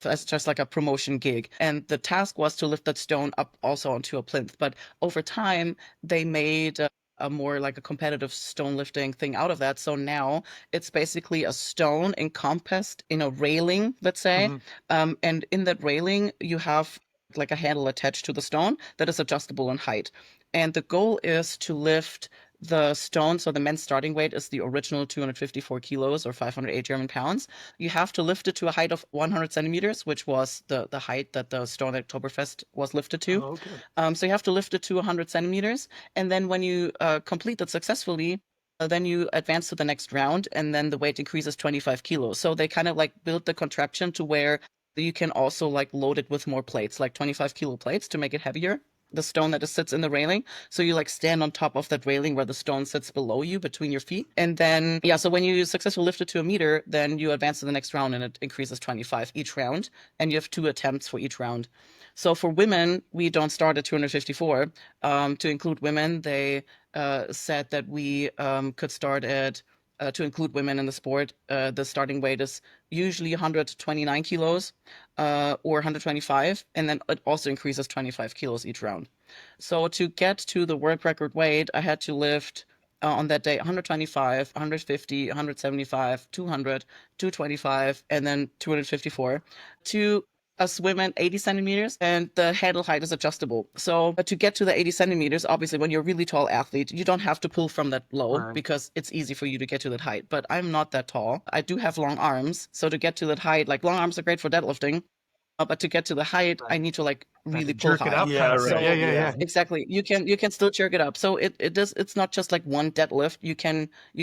As just like a promotion gig. And the task was to lift that stone up also onto a plinth. But over time, they made a more like a competitive stone lifting thing out of that. So now it's basically a stone encompassed in a railing, let's say. And in that railing, you have like a handle attached to the stone that is adjustable in height. And the goal is to lift the stone. So the men's starting weight is the original 254 kilos or 508 German pounds. You have to lift it to a height of 100 centimeters, which was the height that the stone at Oktoberfest was lifted to. So you have to lift it to 100 centimeters. And then when you complete that successfully, then you advance to the next round, and then the weight increases 25 kilos. So they kind of like build the contraption to where you can also like load it with more plates, like 25 kilo plates to make it heavier. The stone that sits in the railing. So you like stand on top of that railing where the stone sits below you between your feet. And then, so when you successfully lift it to a meter, then you advance to the next round and it increases 25 each round. And you have 2 attempts for each round. So for women, we don't start at 254. To include women, they said that we could start at to include women in the sport, the starting weight is usually 129 kilos or 125, and then it also increases 25 kilos each round. So to get to the world record weight, I had to lift on that day 125, 150, 175, 200, 225, and then 254. To us women, 80 centimeters, and the handle height is adjustable. So to get to the 80 centimeters, obviously, when you're a really tall athlete, you don't have to pull from that low because it's easy for you to get to that height. But I'm not that tall. I do have long arms. So to get to that height, like long arms are great for deadlifting. But to get to the height, I need to like really pull jerk high. it up. Yeah. Exactly. You can still jerk it up. So it's not just like one deadlift. You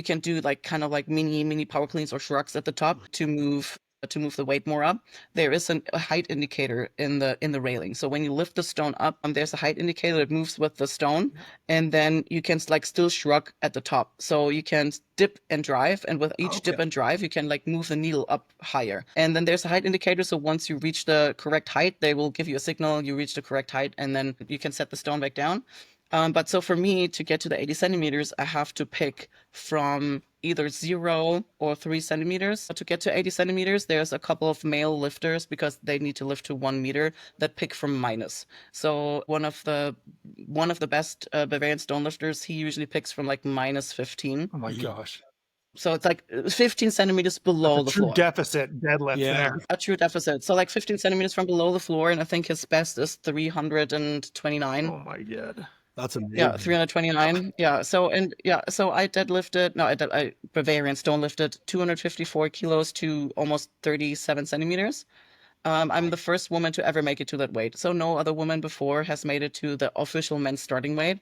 can do like kind of like mini power cleans or shrugs at the top to move to move the weight more up, there is a height indicator in the railing. So when you lift the stone up, there's a height indicator that moves with the stone, and then you can like still shrug at the top. So you can dip and drive, and with each dip and drive, you can like move the needle up higher. And then there's a height indicator. So once you reach the correct height, they will give you a signal you reach the correct height, and then you can set the stone back down. But so for me to get to the 80 centimeters, I have to pick from either 0 or 3 centimeters. To get to 80 centimeters, there's a couple of male lifters, because they need to lift to 1 meter, that pick from minus. So one of the best Bavarian stone lifters, he usually picks from like minus 15. Oh my gosh. So it's like 15 centimeters below the True floor. deficit deadlift there. A true deficit. So like 15 centimeters from below the floor, and I think his best is 329. Oh my God. That's amazing. Yeah, 329. Yeah. So I deadlifted. No, I Bavarian stone lifted 254 kilos to almost 37 centimeters. I'm the first woman to ever make it to that weight. So no other woman before has made it to the official men's starting weight.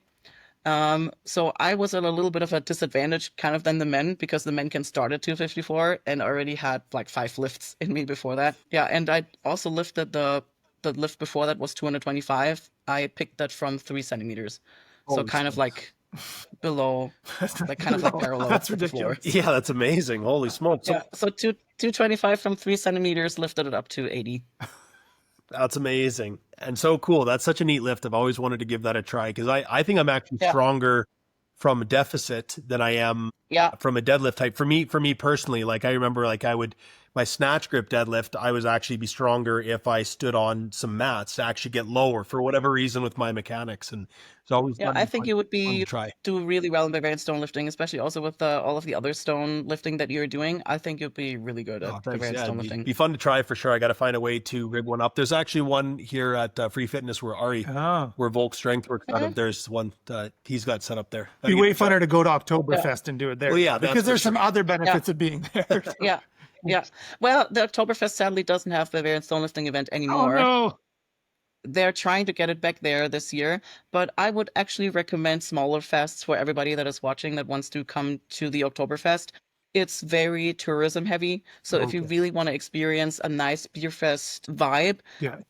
So I was at a little bit of a disadvantage kind of than the men, because the men can start at 254 and already had like 5 lifts in me before that. Yeah. And I also lifted the lift before that was 225. I picked that from 3 centimeters. So kind of like below, like kind of like parallel. That's to the floor. ridiculous. Yeah, that's amazing. Holy smokes. Yeah. So 225 from 3 centimeters, lifted it up to 80. That's amazing. And so cool. That's such a neat lift. I've always wanted to give that a try, because I think I'm actually stronger from a deficit than I am from a deadlift type. For me personally, like I remember like my snatch grip deadlift, I was actually be stronger if I stood on some mats to actually get lower for whatever reason with my mechanics. And it's always I think you would do really well in Bavarian stone lifting, especially also with all of the other stone lifting that you're doing. I think you'll be really good at Bavarian stone lifting. Be fun to try for sure. I got to find a way to rig one up. There's actually one here at Free Fitness where where Volk Strength works out of. There's one he's got set up there. It'd be way funner to go to Oktoberfest and do it there. Well, yeah, because there's some other benefits of being there. Yeah. Well, the Oktoberfest sadly doesn't have the Bavarian stone lifting event anymore. Oh no. They're trying to get it back there this year, but I would actually recommend smaller fests for everybody that is watching that wants to come to the Oktoberfest. It's very tourism heavy. So if you really want to experience a nice beer fest vibe,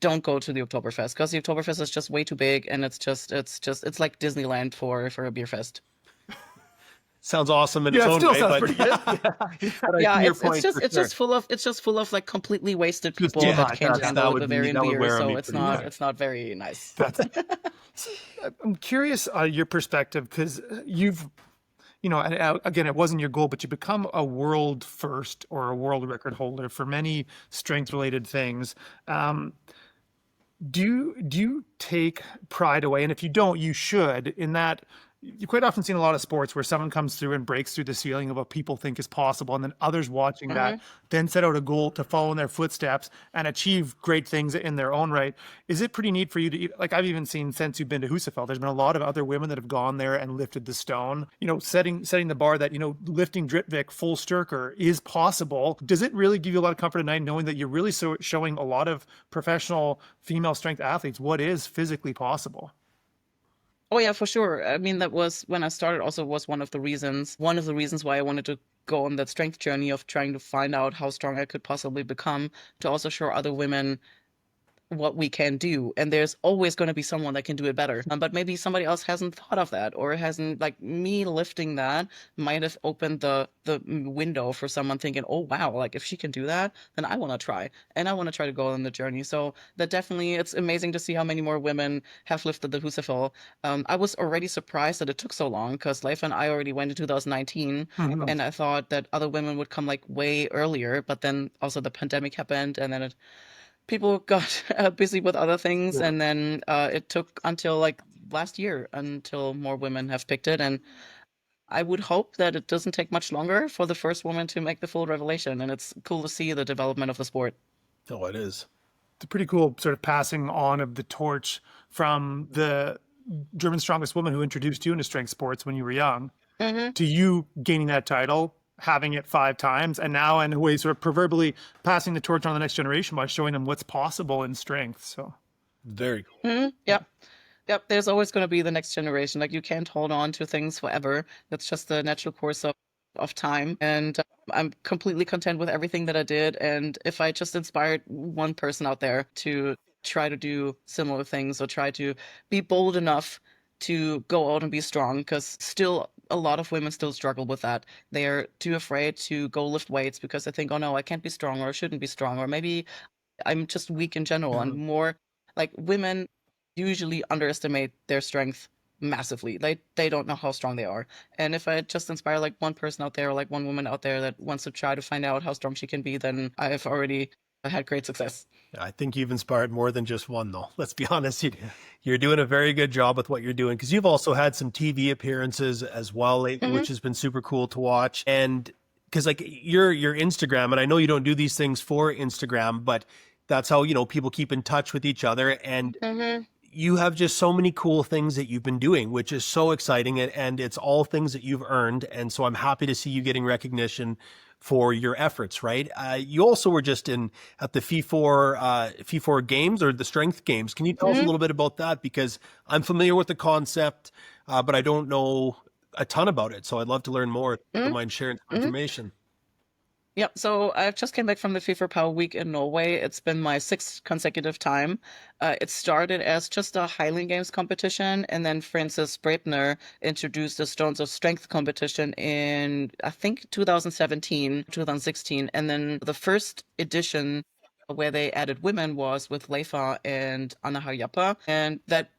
don't go to the Oktoberfest, because the Oktoberfest is just way too big, and it's like Disneyland for a beer fest. Sounds awesome in its own way, but pretty good. It's just full of like completely wasted people that can't handle the Bavarian beer, so it's not very nice. I'm curious your perspective, because you've, and again, it wasn't your goal, but you become a world first or a world record holder for many strength related things. Do you take pride away? And if you don't, you should, in that you quite often see in a lot of sports where someone comes through and breaks through the ceiling of what people think is possible, and then others watching that then set out a goal to follow in their footsteps and achieve great things in their own right. Is it pretty neat for you to, like, I've even seen since you've been to Husafell, there's been a lot of other women that have gone there and lifted the stone, setting the bar that, lifting Dritvik full Sturker is possible. Does it really give you a lot of comfort at night knowing that you're really showing a lot of professional female strength athletes what is physically possible? Oh yeah, for sure. I mean, that was when I started, also was one of the reasons why I wanted to go on that strength journey of trying to find out how strong I could possibly become, to also show other women what we can do. And there's always going to be someone that can do it better. But maybe somebody else hasn't thought of that, or hasn't, like me lifting that might have opened the window for someone thinking, oh wow, like if she can do that, then I want to try. And I want to try to go on the journey. So that definitely, it's amazing to see how many more women have lifted the Husafell. I was already surprised that it took so long, because Leif and I already went in 2019, and I thought that other women would come like way earlier, but then also the pandemic happened, and then people got busy with other things, and then it took until like last year until more women have picked it. And I would hope that it doesn't take much longer for the first woman to make the full revelation, and it's cool to see the development of the sport. Oh, it is. It's a pretty cool sort of passing on of the torch from the German strongest woman who introduced you into strength sports when you were young to you gaining that title, having it 5 times, and now in a way sort of proverbially passing the torch on the next generation by showing them what's possible in strength. So very cool. Yep. There's always going to be the next generation. Like, you can't hold on to things forever. That's just the natural course of time. And I'm completely content with everything that I did. And if I just inspired one person out there to try to do similar things or try to be bold enough to go out and be strong, because still a lot of women still struggle with that. They're too afraid to go lift weights because they think, oh no, I can't be strong or I shouldn't be strong, or maybe I'm just weak in general. And more like women usually underestimate their strength massively. They don't know how strong they are. And if I just inspire like one person out there, or like one woman out there that wants to try to find out how strong she can be, then I've already had great success. I think you've inspired more than just one, though. Let's be honest. You're doing a very good job with what you're doing, because you've also had some TV appearances as well lately, which has been super cool to watch. And because like your Instagram, and I know you don't do these things for Instagram, but that's how, people keep in touch with each other. And you have just so many cool things that you've been doing, which is so exciting. And it's all things that you've earned. And so I'm happy to see you getting recognition for your efforts, right? You also were just at the FIFOR games, or the strength games. Can you tell us a little bit about that? Because I'm familiar with the concept, but I don't know a ton about it. So I'd love to learn more. If you don't mind sharing some information. Yep. So I just came back from the FIFA Power Week in Norway. It's been my 6th consecutive time. It started as just a Highland Games competition, and then Francis Breitner introduced the Stones of Strength competition in, I think, 2017, 2016. And then the first edition where they added women was with Leifa and Anna Harjappa. And that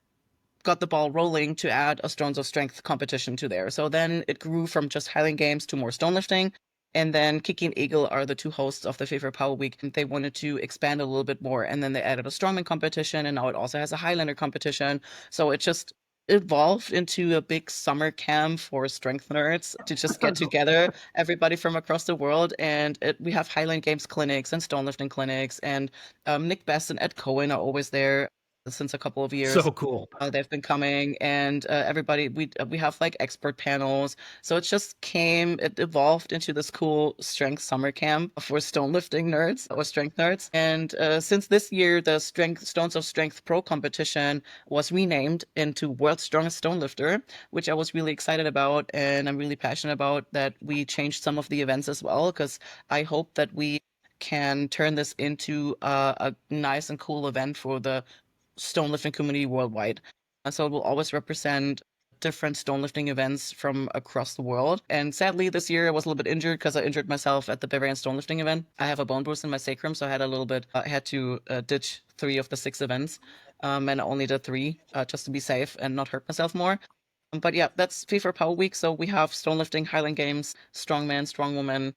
got the ball rolling to add a Stones of Strength competition to there. So then it grew from just Highland Games to more Stonelifting. And then Kiki and Eagle are the two hosts of the FIFA Power Week. And they wanted to expand a little bit more. And then they added a Strongman competition, and now it also has a Highlander competition. So it just evolved into a big summer camp for strength nerds to just get together, everybody from across the world. And we have Highland Games clinics and Stonelifting clinics. And Nick Best and Ed Cohen are always there since a couple of years. So cool. They've been coming, and everybody, we have like expert panels. So it evolved into this cool strength summer camp for Stonelifting nerds or strength nerds. And since this year, the Stones of Strength Pro competition was renamed into World's Strongest Stonelifter, which I was really excited about, and I'm really passionate about that we changed some of the events as well, because I hope that we can turn this into a nice and cool event for the Stonelifting community worldwide. So it will always represent different Stonelifting events from across the world. And sadly, this year I was a little bit injured because I injured myself at the Bavarian Stonelifting event. I have a bone bruise in my sacrum, so I had to ditch 3 of the 6 events, and I only did 3 just to be safe and not hurt myself more. But yeah, that's FIFA Power Week. So we have Stonelifting, Highland Games, Strongman, Strongwoman.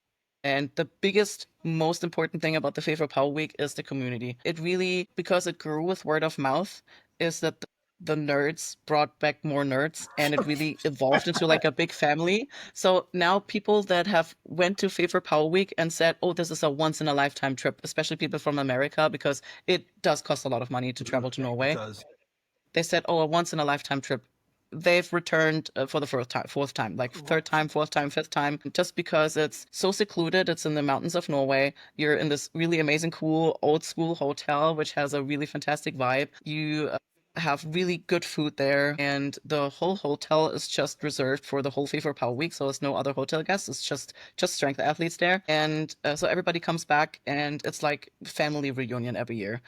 And the biggest, most important thing about the FIFA Power Week is the community. It really, because it grew with word of mouth, is that the nerds brought back more nerds, and it really evolved into like a big family. So now people that have went to FIFA Power Week and said, oh, this is a once in a lifetime trip, especially people from America, because it does cost a lot of money to travel to Norway. It does. They said, oh, a once in a lifetime trip. They've returned for the fourth time, like 3rd time, 4th time, 5th time, just because it's so secluded. It's in the mountains of Norway. You're in this really amazing, cool, old school hotel, which has a really fantastic vibe. You have really good food there, and the whole hotel is just reserved for the whole FIFA Power Week. So there's no other hotel guests. It's just strength athletes there. And so everybody comes back, and it's like family reunion every year.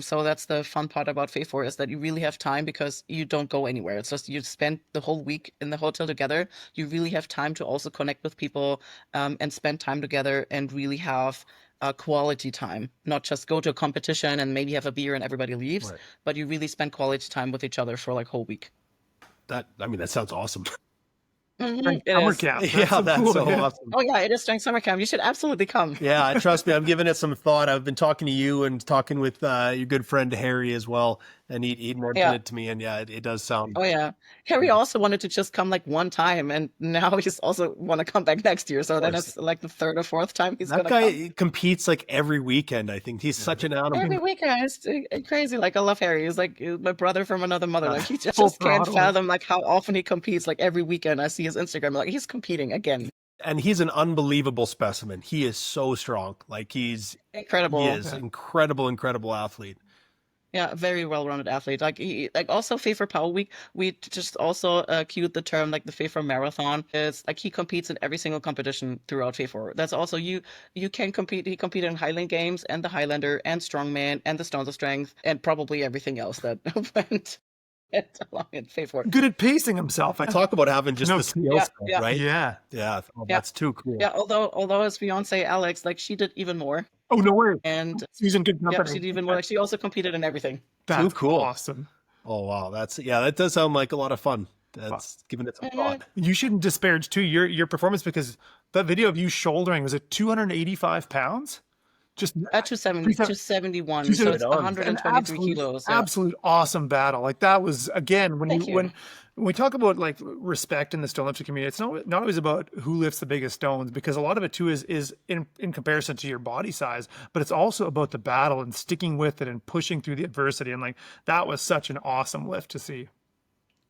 So that's the fun part about FIFOR, is that you really have time because you don't go anywhere. It's just you spend the whole week in the hotel together. You really have time to also connect with people, and spend time together and really have quality time. Not just go to a competition and maybe have a beer and everybody leaves, Right. but you really spend quality time with each other for like whole week. That sounds awesome. It Summer is. camp. Yeah, so that's cool. so Yeah. awesome. Oh yeah, it is during summer camp. You should absolutely come. Yeah, trust me, I'm giving it some thought. I've been talking to you and talking with your good friend Harry as well, and he mentioned Yeah. it to me, and yeah, it does sound. Oh yeah. Harry also wanted to just come like one time, and now he's also want to come back next year. So then course. it's like the 3rd or 4th time he's That gonna guy come. competes like every weekend. I think he's such an animal. Every weekend, it's crazy. Like I love Harry. He's like my brother from another mother. Like he Full just can't throttle. fathom like how often he competes. Like every weekend, I see his Instagram. Like he's competing again. And he's an unbelievable specimen. He is so strong. Like he Incredible. is incredible athlete. Yeah, a very well-rounded athlete. Like also FIFA Power Week, we just also cued the term like the FIFA Marathon. It's like he competes in every single competition throughout FIFA. That's also you can compete. He competed in Highland Games and the Highlander and Strongman and the Stones of Strength and probably everything else that went along in FIFA. Good at pacing himself. Talk about having just No, the skill Yeah, set, yeah, right? yeah. Yeah. Oh, yeah, that's too cool. yeah. Although his fiance Alex, like she did even more, Oh, no way. and She's in good yeah, she company. did even more. Like she also competed in everything. That's Too cool. awesome. Oh, wow. That does sound like a lot of fun. That's giving it some Mhm. thought. You shouldn't disparage too your performance, because that video of you shouldering, was it 285 pounds? Just 270, 271, so 270. it's Right on. 123 kilos. Yeah. Absolute awesome battle. Like that was, again, Thank you. when we talk about like respect in the stone lifting community, it's not always about who lifts the biggest stones, because a lot of it too is in comparison to your body size, but it's also about the battle and sticking with it and pushing through the adversity. And like that was such an awesome lift to see.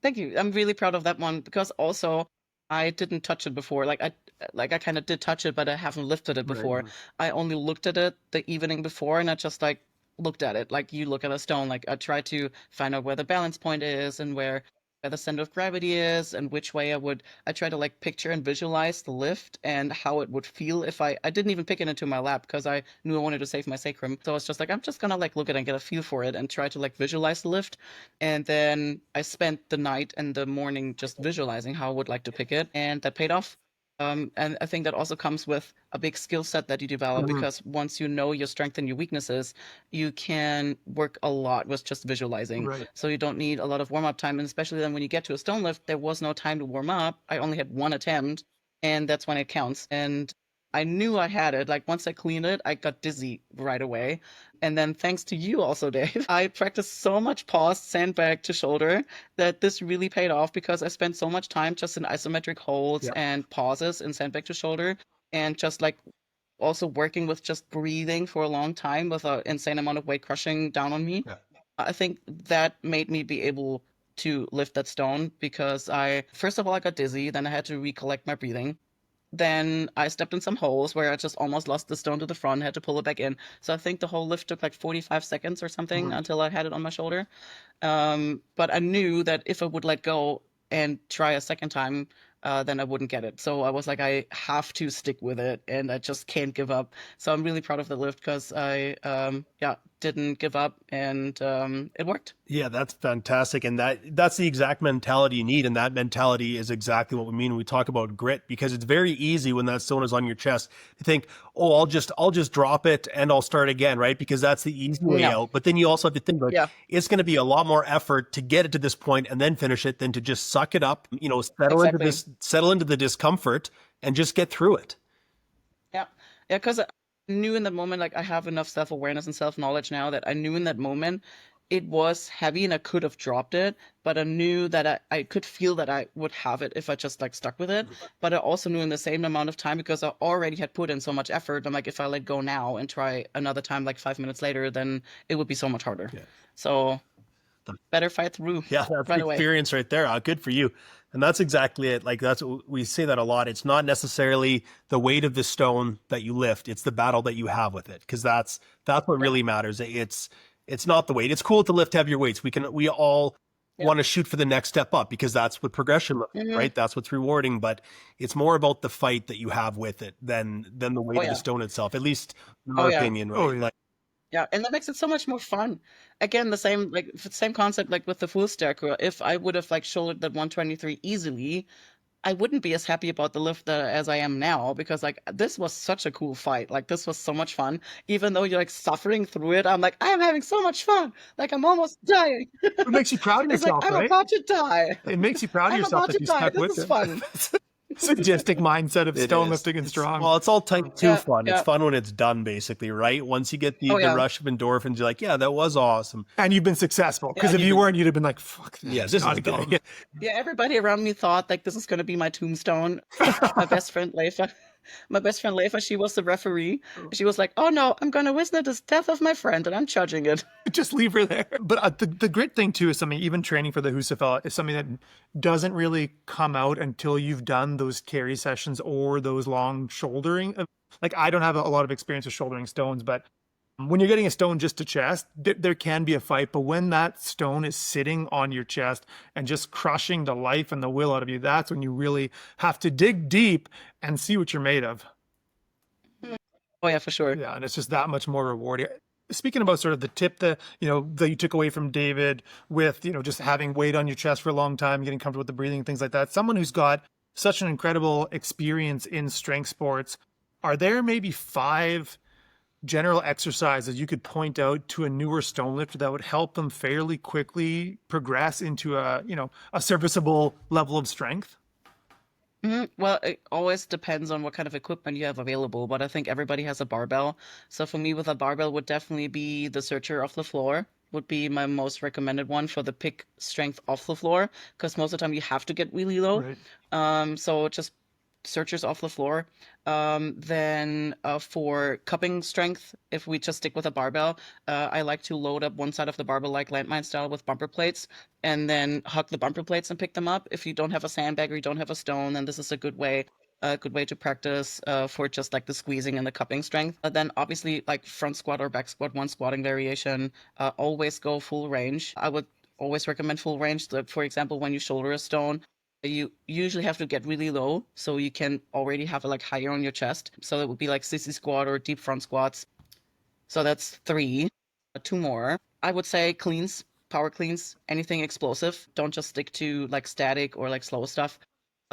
Thank you. I'm really proud of that one because also I didn't touch it before. Like I kind of did touch it, but I haven't lifted it before. I only looked at it the evening before and I just like looked at it like you look at a stone. Like I try to find out where the balance point is and where the center of gravity is and which way I try to like picture and visualize the lift and how it would feel if I didn't even pick it into my lap because I knew I wanted to save my sacrum. So it's just like I'm just gonna like look at it and get a feel for it and try to like visualize the lift. And then I spent the night and the morning just visualizing how I would like to pick it, and that paid off. And I think that also comes with a big skill set that you develop because once you know your strength and your weaknesses, you can work a lot with just visualizing. Right. So you don't need a lot of warm up time. And especially then when you get to a stone lift, there was no time to warm up. I only had one attempt, and that's when it counts. And I knew I had it. Like once I cleaned it, I got dizzy right away. And then thanks to you also, Dave, I practiced so much pause, sandbag to shoulder that this really paid off because I spent so much time just in isometric holds Yeah. and pauses in sandbag to shoulder and just like also working with just breathing for a long time with an insane amount of weight crushing down on me. Yeah. I think that made me be able to lift that stone because first of all, I got dizzy, then I had to recollect my breathing. Then I stepped in some holes where I just almost lost the stone to the front, had to pull it back in. So I think the whole lift took like 45 seconds or something until I had it on my shoulder. But I knew that if I would let go and try a second time, then I wouldn't get it. So I was like, I have to stick with it and I just can't give up. So I'm really proud of the lift because I didn't give up and it worked. Yeah, that's fantastic. And that's the exact mentality you need. And that mentality is exactly what we mean when we talk about grit, because it's very easy when that stone is on your chest to think, oh, I'll just drop it and I'll start again, right? Because that's the easy way No. out. But then you also have to think like, Yeah. it's going to be a lot more effort to get it to this point and then finish it than to just suck it up, settle into the discomfort and just get through it. Yeah. Yeah, because I knew in the moment, like I have enough self-awareness and self-knowledge now that I knew in that moment it was heavy and I could have dropped it, but I knew that I could feel that I would have it if I just like stuck with it. But I also knew in the same amount of time because I already had put in so much effort. I'm like, if I let go now and try another time like 5 minutes later, then it would be so much harder. Yeah. So better fight through Yeah, that's right the away. experience right there. Good for you. And that's exactly it. Like we say that a lot. It's not necessarily the weight of the stone that you lift. It's the battle that you have with it. Cause that's what really matters. It's not the weight. It's cool to lift heavier weights. We all want to shoot for the next step up because that's what progression looks like, right? That's what's rewarding, but it's more about the fight that you have with it than the weight of the stone itself, at least in my opinion, right? Oh, yeah. Like, Yeah, and that makes it so much more fun. Again, the same concept like with the full stair curl. If I would have like shouldered that 123 easily, I wouldn't be as happy about the lift as I am now because like this was such a cool fight. Like this was so much fun. Even though you're like suffering through it, I'm like, I am having so much fun. Like I'm almost dying. It makes you proud of It's yourself, like I'm right? about to die. It makes you proud of I'm yourself about that to you die. stuck This with is it. fun. Sadistic mindset of it stone is. lifting and strong. Well, it's all type 2 Yeah, fun. It's yeah. fun when it's done, basically, right? Once you get the Yeah. rush of endorphins, you're like, yeah, that was awesome. And you've been successful, because Yeah, if you weren't, you'd have been like, fuck this. Yes, this Not is again. good. Yeah, everybody around me thought like this is gonna be my tombstone. My best friend Leifa, she was the referee. She was like, "Oh no, I'm gonna witness the death of my friend, and I'm judging it." Just leave her there. But the grit thing too is something, even training for the Husafel is something that doesn't really come out until you've done those carry sessions or those long shouldering. Like I don't have a lot of experience with shouldering stones, but When you're getting a stone just to chest, there can be a fight, but when that stone is sitting on your chest and just crushing the life and the will out of you, that's when you really have to dig deep and see what you're made of. Oh yeah, for sure. Yeah, and it's just that much more rewarding. Speaking about sort of the tip that that you took away from David with just having weight on your chest for a long time, getting comfortable with the breathing, things like that. Someone who's got such an incredible experience in strength sports, are there maybe 5 general exercises you could point out to a newer stone lifter that would help them fairly quickly progress into a serviceable level of strength? Well, it always depends on what kind of equipment you have available, but I think everybody has a barbell. So for me, with a barbell would definitely be the searcher off the floor, would be my most recommended one for the pick strength off the floor, because most of the time you have to get really low. Right. So just searchers off the floor. Then for cupping strength, if we just stick with a barbell, I like to load up one side of the barbell like landmine style with bumper plates, and then hug the bumper plates and pick them up. If you don't have a sandbag or you don't have a stone, then this is a good way to practice for just like the squeezing and the cupping strength. Then obviously like front squat or back squat, one squatting variation, always go full range. I would always recommend full range. So for example, when you shoulder a stone, you usually have to get really low so you can already have it like higher on your chest. So it would be like sissy squat or deep front squats. So that's 3. 2 more. I would say cleans, power cleans, anything explosive. Don't just stick to like static or like slow stuff.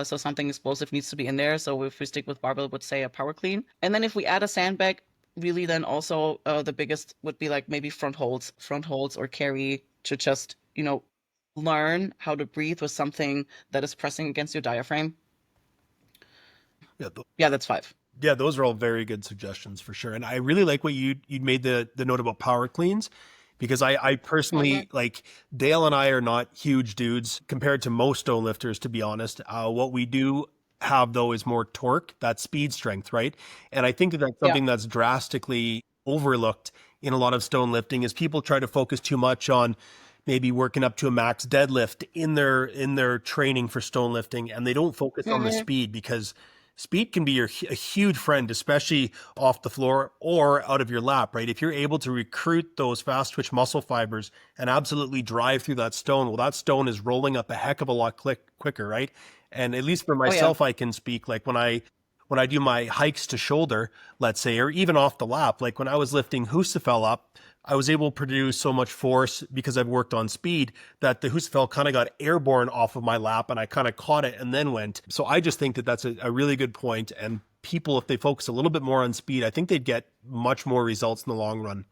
So something explosive needs to be in there. So if we stick with barbell, I would say a power clean. And then if we add a sandbag, really then also the biggest would be like maybe front holds or carry to just, learn how to breathe with something that is pressing against your diaphragm. Yeah, Yeah, that's 5. yeah, those are all very good suggestions for sure. And I really like what you made the note about power cleans, because I personally like Dale and I are not huge dudes compared to most stone lifters, to be honest. What we do have though is more torque, that speed strength, right? And I think that that's something that's drastically overlooked in a lot of stone lifting, is people try to focus too much on maybe working up to a max deadlift in their training for stone lifting, and they don't focus on the speed, because speed can be a huge friend, especially off the floor or out of your lap, right? If you're able to recruit those fast twitch muscle fibers and absolutely drive through that stone, well, that stone is rolling up a heck of a lot quicker, right? And at least for myself, I can speak, like when I do my hikes to shoulder, let's say, or even off the lap, like when I was lifting Husafel up, I was able to produce so much force because I've worked on speed that the Husafel kind of got airborne off of my lap, and I kind of caught it and then went. So I just think that that's a really good point. And people, if they focus a little bit more on speed, I think they'd get much more results in the long run.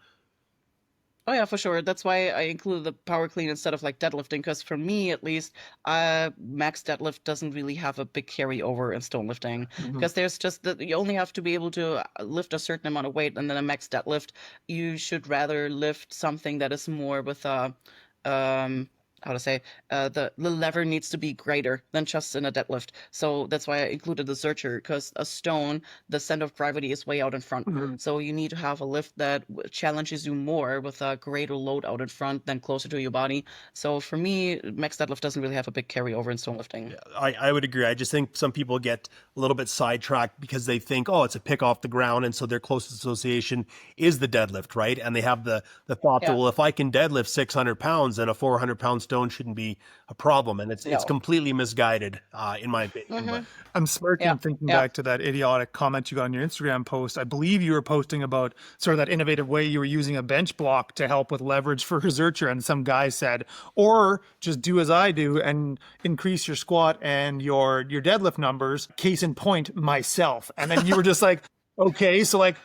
Oh yeah, for sure. That's why I included the power clean instead of like deadlifting, because for me at least, max deadlift doesn't really have a big carryover in stone lifting, because there's just that you only have to be able to lift a certain amount of weight, and then a max deadlift, you should rather lift something that is more with a how to say, the lever needs to be greater than just in a deadlift. So that's why I included the searcher, because a stone, the center of gravity is way out in front. So you need to have a lift that challenges you more with a greater load out in front than closer to your body. So for me, max deadlift doesn't really have a big carryover in stone lifting. I would agree. I just think some people get a little bit sidetracked because they think, oh, it's a pick off the ground, and so their closest association is the deadlift, right? And they have the thought that, well, if I can deadlift 600 pounds, then a 400-pound stone shouldn't be a problem. And it's completely misguided, in my opinion. But I'm smirking thinking back to that idiotic comment you got on your Instagram post. I believe you were posting about sort of that innovative way you were using a bench block to help with leverage for Zercher, and some guy said, or just do as I do and increase your squat and your deadlift numbers. Case in point, myself. And then you were just like, okay, so like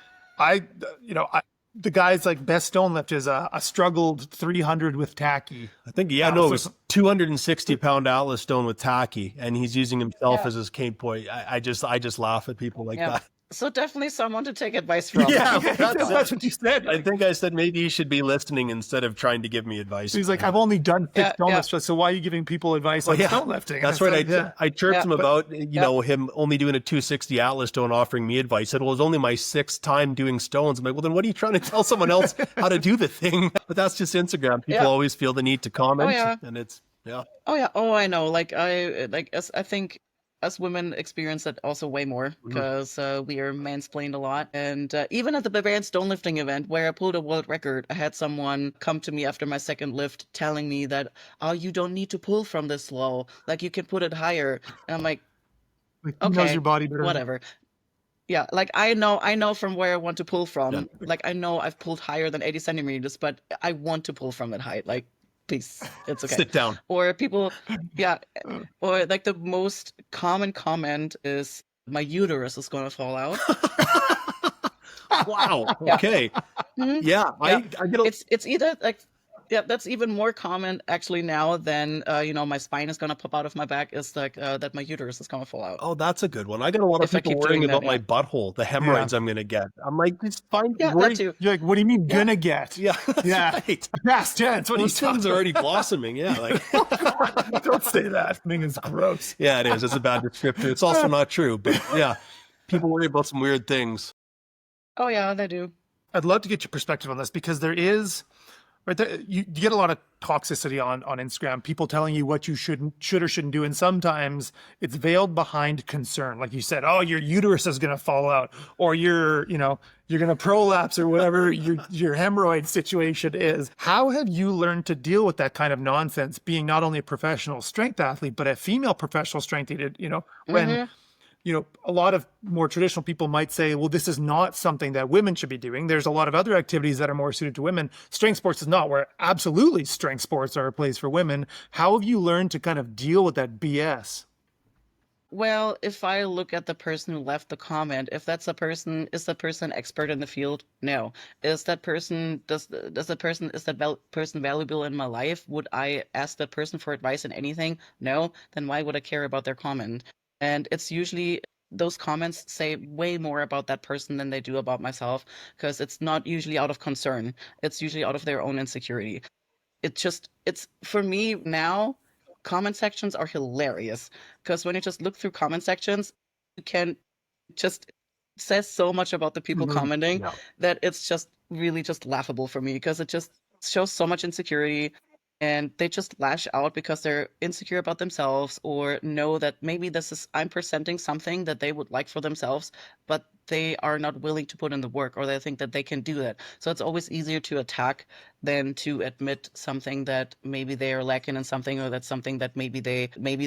the guy's like best stone lift is a struggled 300 with tacky. I think, it was 260-pound Atlas stone with tacky, and he's using himself as his cane point. I just laugh at people like that. So definitely someone to take advice from. Yeah, that's what you said. I think I said maybe you should be listening instead of trying to give me advice. He's like, I've only done 6 stone lifts, so why are you giving people advice on stone lifting? That's right. I chirped him about him only doing a 260 Atlas stone, offering me advice. I said, well, it was only my 6th time doing stones. I'm like, well, then what are you trying to tell someone else how to do the thing? But that's just Instagram. People always feel the need to comment, and it's Oh, I know. I think us women experience it also way more Mhm. because we are mansplained a lot. And even at the Bavarian Stonelifting event where I pulled a world record, I had someone come to me after my second lift telling me that, oh, you don't need to pull from this low. Like, you can put it higher. And I'm like, Like, who knows your okay, body better than whatever. Yeah, like I know from where I want to pull from. Like, I know I've pulled higher than 80 centimeters, but I want to pull from that height. Like, please, it's okay. Sit down. Or people, yeah, or like the most common comment is, my uterus is gonna fall out. Wow. Yeah. Okay. Mhm. Yeah. Yeah. I get a, It's either like, yeah, that's even more common actually now than my spine is gonna pop out of my back, is like that my uterus is gonna fall out oh, that's a good one. I got a lot of if I people keep worrying doing that. about my Yeah, butthole, the hemorrhoids I'm going to get. I'm like, just find yeah, that worry. too. You're like, what do you mean Yeah. gonna get? Yeah. That's Yeah. right. Past tense. What are you Those things talking are already blossoming. Yeah. Like, Don't say that. Thing is gross. yeah, it is. It's a bad descriptor. It's also not true, but yeah, people worry about some weird things. Oh yeah, they do. I'd love to get your perspective on this because there is, right there, you get a lot of toxicity on Instagram, people telling you what you should or shouldn't do, and sometimes it's veiled behind concern, like you said, oh, your uterus is going to fall out, or you're going to prolapse, or whatever your hemorrhoid situation is. How have you learned to deal with that kind of nonsense, being not only a professional strength athlete but a female professional strength athlete, when Mhm. A lot of more traditional people might say, well, this is not something that women should be doing. There's a lot of other activities that are more suited to women. Strength sports is not, where absolutely strength sports are a place for women. How have you learned to kind of deal with that BS? Well, if I look at the person who left the comment, if that's a person, is that person expert in the field? No. Is that person, does the person, is that person valuable in my life? Would I ask that person for advice in anything? No. Then why would I care about their comment? And it's usually, those comments say way more about that person than they do about myself, because it's not usually out of concern. It's usually out of their own insecurity. It's for me now, comment sections are hilarious because when you just look through comment sections, you can just says so much about the people commenting Yeah. that it's just really just laughable for me, because it just shows so much insecurity, and they just lash out because they're insecure about themselves, or know that maybe I'm presenting something that they would like for themselves, but they are not willing to put in the work, or they think that they can do that. So it's always easier to attack than to admit something that maybe they are lacking in something, or that's something that maybe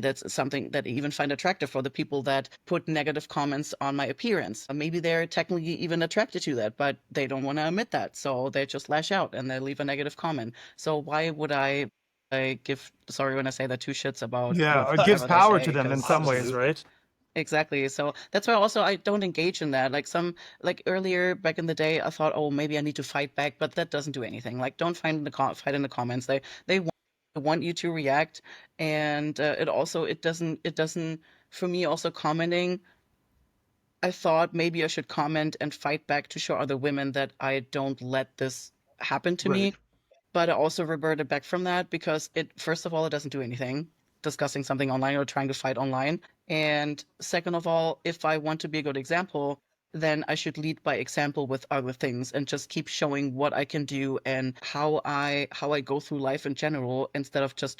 that's something that I even find attractive for the people that put negative comments on my appearance. Maybe they're technically even attracted to that, but they don't want to admit that. So they just lash out and they leave a negative comment. So why would I give, sorry when I say that, two shits about Yeah, it gives whatever they power say, to them in 'cause some it's ways, just- right? Exactly. So that's why also I don't engage in that. Like earlier back in the day, I thought, oh, maybe I need to fight back, but that doesn't do anything. Like, don't fight in the comments. They want you to react, and it doesn't for me also commenting. I thought maybe I should comment and fight back to show other women that I don't let this happen to me. Right. But I also reverted back from that because first of all, it doesn't do anything discussing something online or trying to fight online. And second of all, if I want to be a good example, then I should lead by example with other things and just keep showing what I can do and how I go through life in general, instead of just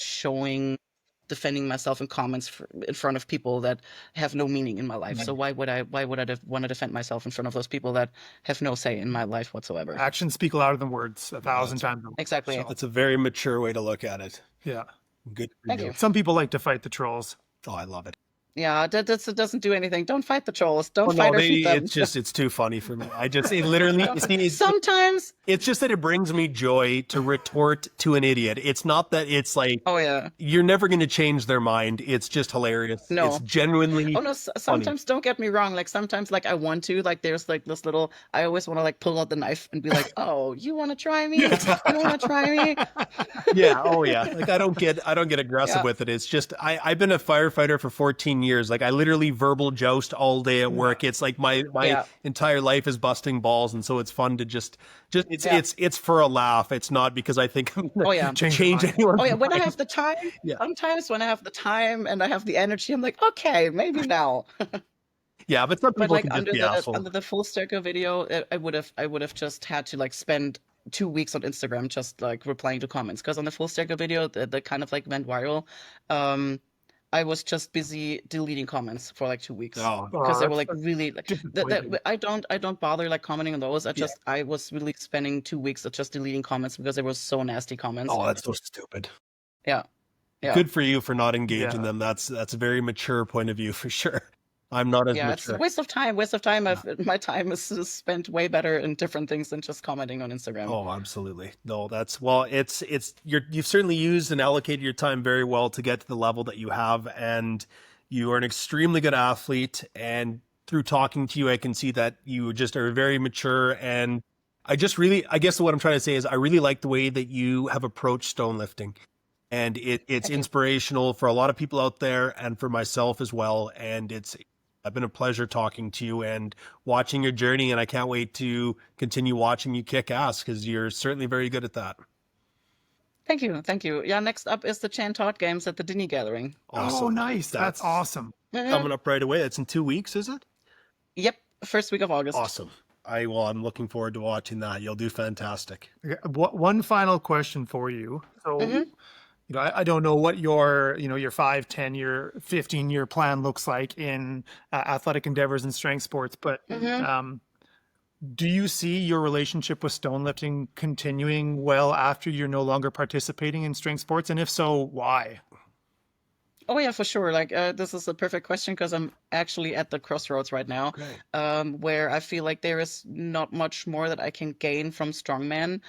defending myself in comments in front of people that have no meaning in my life. So why would I want to defend myself in front of those people that have no say in my life whatsoever? Actions speak louder than words 1,000 times. Exactly. So, That's a very mature way to look at it. yeah. Good for Thank you. Some people like to fight the trolls. Oh, I love it. Yeah, it doesn't do anything. Don't fight the trolls. Don't Well, fight no, or feed them. it's too funny for me. It literally, Sometimes. it's just that it brings me joy to retort to an idiot. It's not that it's like, Oh yeah. you're never going to change their mind. It's just hilarious. No. It's genuinely Oh no. Sometimes, don't get me wrong. Like sometimes, like I want to. Like there's like this little. I always want to like pull out the knife and be like, "Oh, you want to try me? You want to try me?" yeah. Oh yeah. Like I don't get aggressive Yeah. with it. It's just I've been a firefighter for 14 years. Like I literally verbal joust all day at work. It's like my Yeah. entire life is busting balls, and so it's fun to just Yeah. it's for a laugh. It's not because I think I'm gonna Oh yeah. change anyone's Oh yeah. When I mind. have the time. Yeah. Sometimes when I have the time and I have the energy, I'm like, okay, maybe now. Yeah, but some But people like can just be assholes. under the full circle video, I would have just had to like spend 2 weeks on Instagram just like replying to comments, because on the full circle video, the kind of like went viral. I was just busy deleting comments for like 2 weeks. Oh, Because they were that's like really like disappointing. I don't bother like commenting on those. Yeah. I was really spending 2 weeks of just deleting comments because they were so nasty comments. oh, that's so stupid. Yeah. Yeah. Good for you for not engaging Yeah. them. That's a very mature point of view for sure. I'm not as Yeah, it's a mature. waste of time. Waste of time. My time is spent way better in different things than just commenting on Instagram. Oh, absolutely. No, that's well, you've certainly used and allocated your time very well to get to the level that you have, and you are an extremely good athlete. And through talking to you, I can see that you just are very mature. And I guess what I'm trying to say is I really like the way that you have approached stone lifting. And it's Thank you. inspirational for a lot of people out there and for myself as well. And it's been a pleasure talking to you and watching your journey. And I can't wait to continue watching you kick ass because you're certainly very good at that. Thank you. Thank you. Yeah, next up is the Chan Todd Games at the Dinny Gathering. Oh, nice. That's awesome. Coming up right away. That's in 2 weeks, is it? Yep, first week of August. Awesome. I'm looking forward to watching that. You'll do fantastic. Okay, one final question for you. So, Mhm. I don't know what your 5, 10-year, 15-year plan looks like in athletic endeavors and strength sports, but Mhm. do you see your relationship with stonelifting continuing well after you're no longer participating in strength sports? And if so, why? Oh yeah, for sure. Like this is a perfect question because I'm actually at the crossroads right now, Okay. where I feel like there is not much more that I can gain from strongman,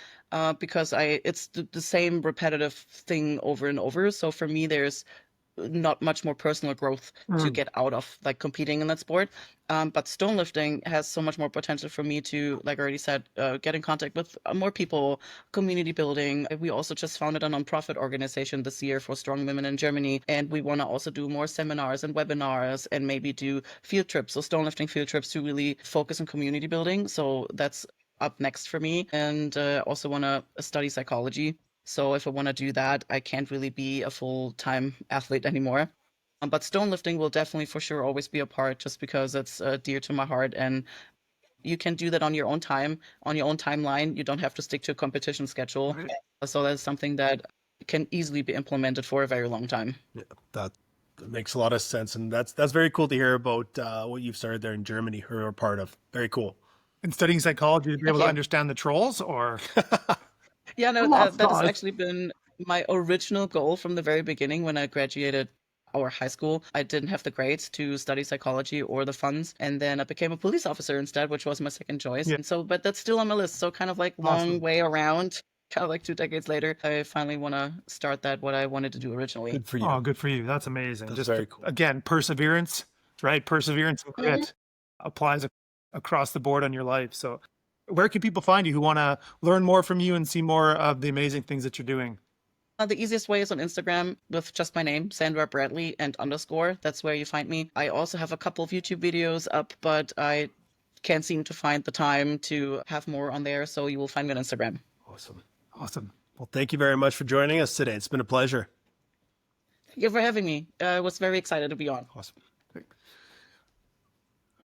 because it's the same repetitive thing over and over. So for me, there's not much more personal growth to get out of like competing in that sport. But stone lifting has so much more potential for me to, like I already said, get in contact with more people, community building. We also just founded a nonprofit organization this year for strong women in Germany, and we want to also do more seminars and webinars and maybe do field trips, so stone lifting field trips to really focus on community building. So that's up next for me, and also want to study psychology. So if I want to do that, I can't really be a full-time athlete anymore. But stone lifting will definitely for sure always be a part just because it's dear to my heart, and you can do that on your own time, on your own timeline. You don't have to stick to a competition schedule. Right. So that's something that can easily be implemented for a very long time. Yeah, that makes a lot of sense. And that's very cool to hear about what you've started there in Germany or are part of. Very cool. And studying psychology to be able to you. understand the trolls, or Yeah, no, Lots that has of- actually been my original goal from the very beginning when I graduated our high school. I didn't have the grades to study psychology or the funds, and then I became a police officer instead, which was my second choice. Yeah. And so, but that's still on my list. So kind of like long Awesome. way around, kind of like 2 decades later, I finally want to start that what I wanted to do originally. Good for you. Oh, good for you. That's amazing. That's Just very cool. again, perseverance, right? Perseverance and grit applies across the board on your life. So where can people find you who want to learn more from you and see more of the amazing things that you're doing? The easiest way is on Instagram with just my name, Sandra Bradley and _. That's where you find me. I also have a couple of YouTube videos up, but I can't seem to find the time to have more on there. So you will find me on Instagram. Awesome. Awesome. Well, thank you very much for joining us today. It's been a pleasure. Thank you for having me. I was very excited to be on. Awesome.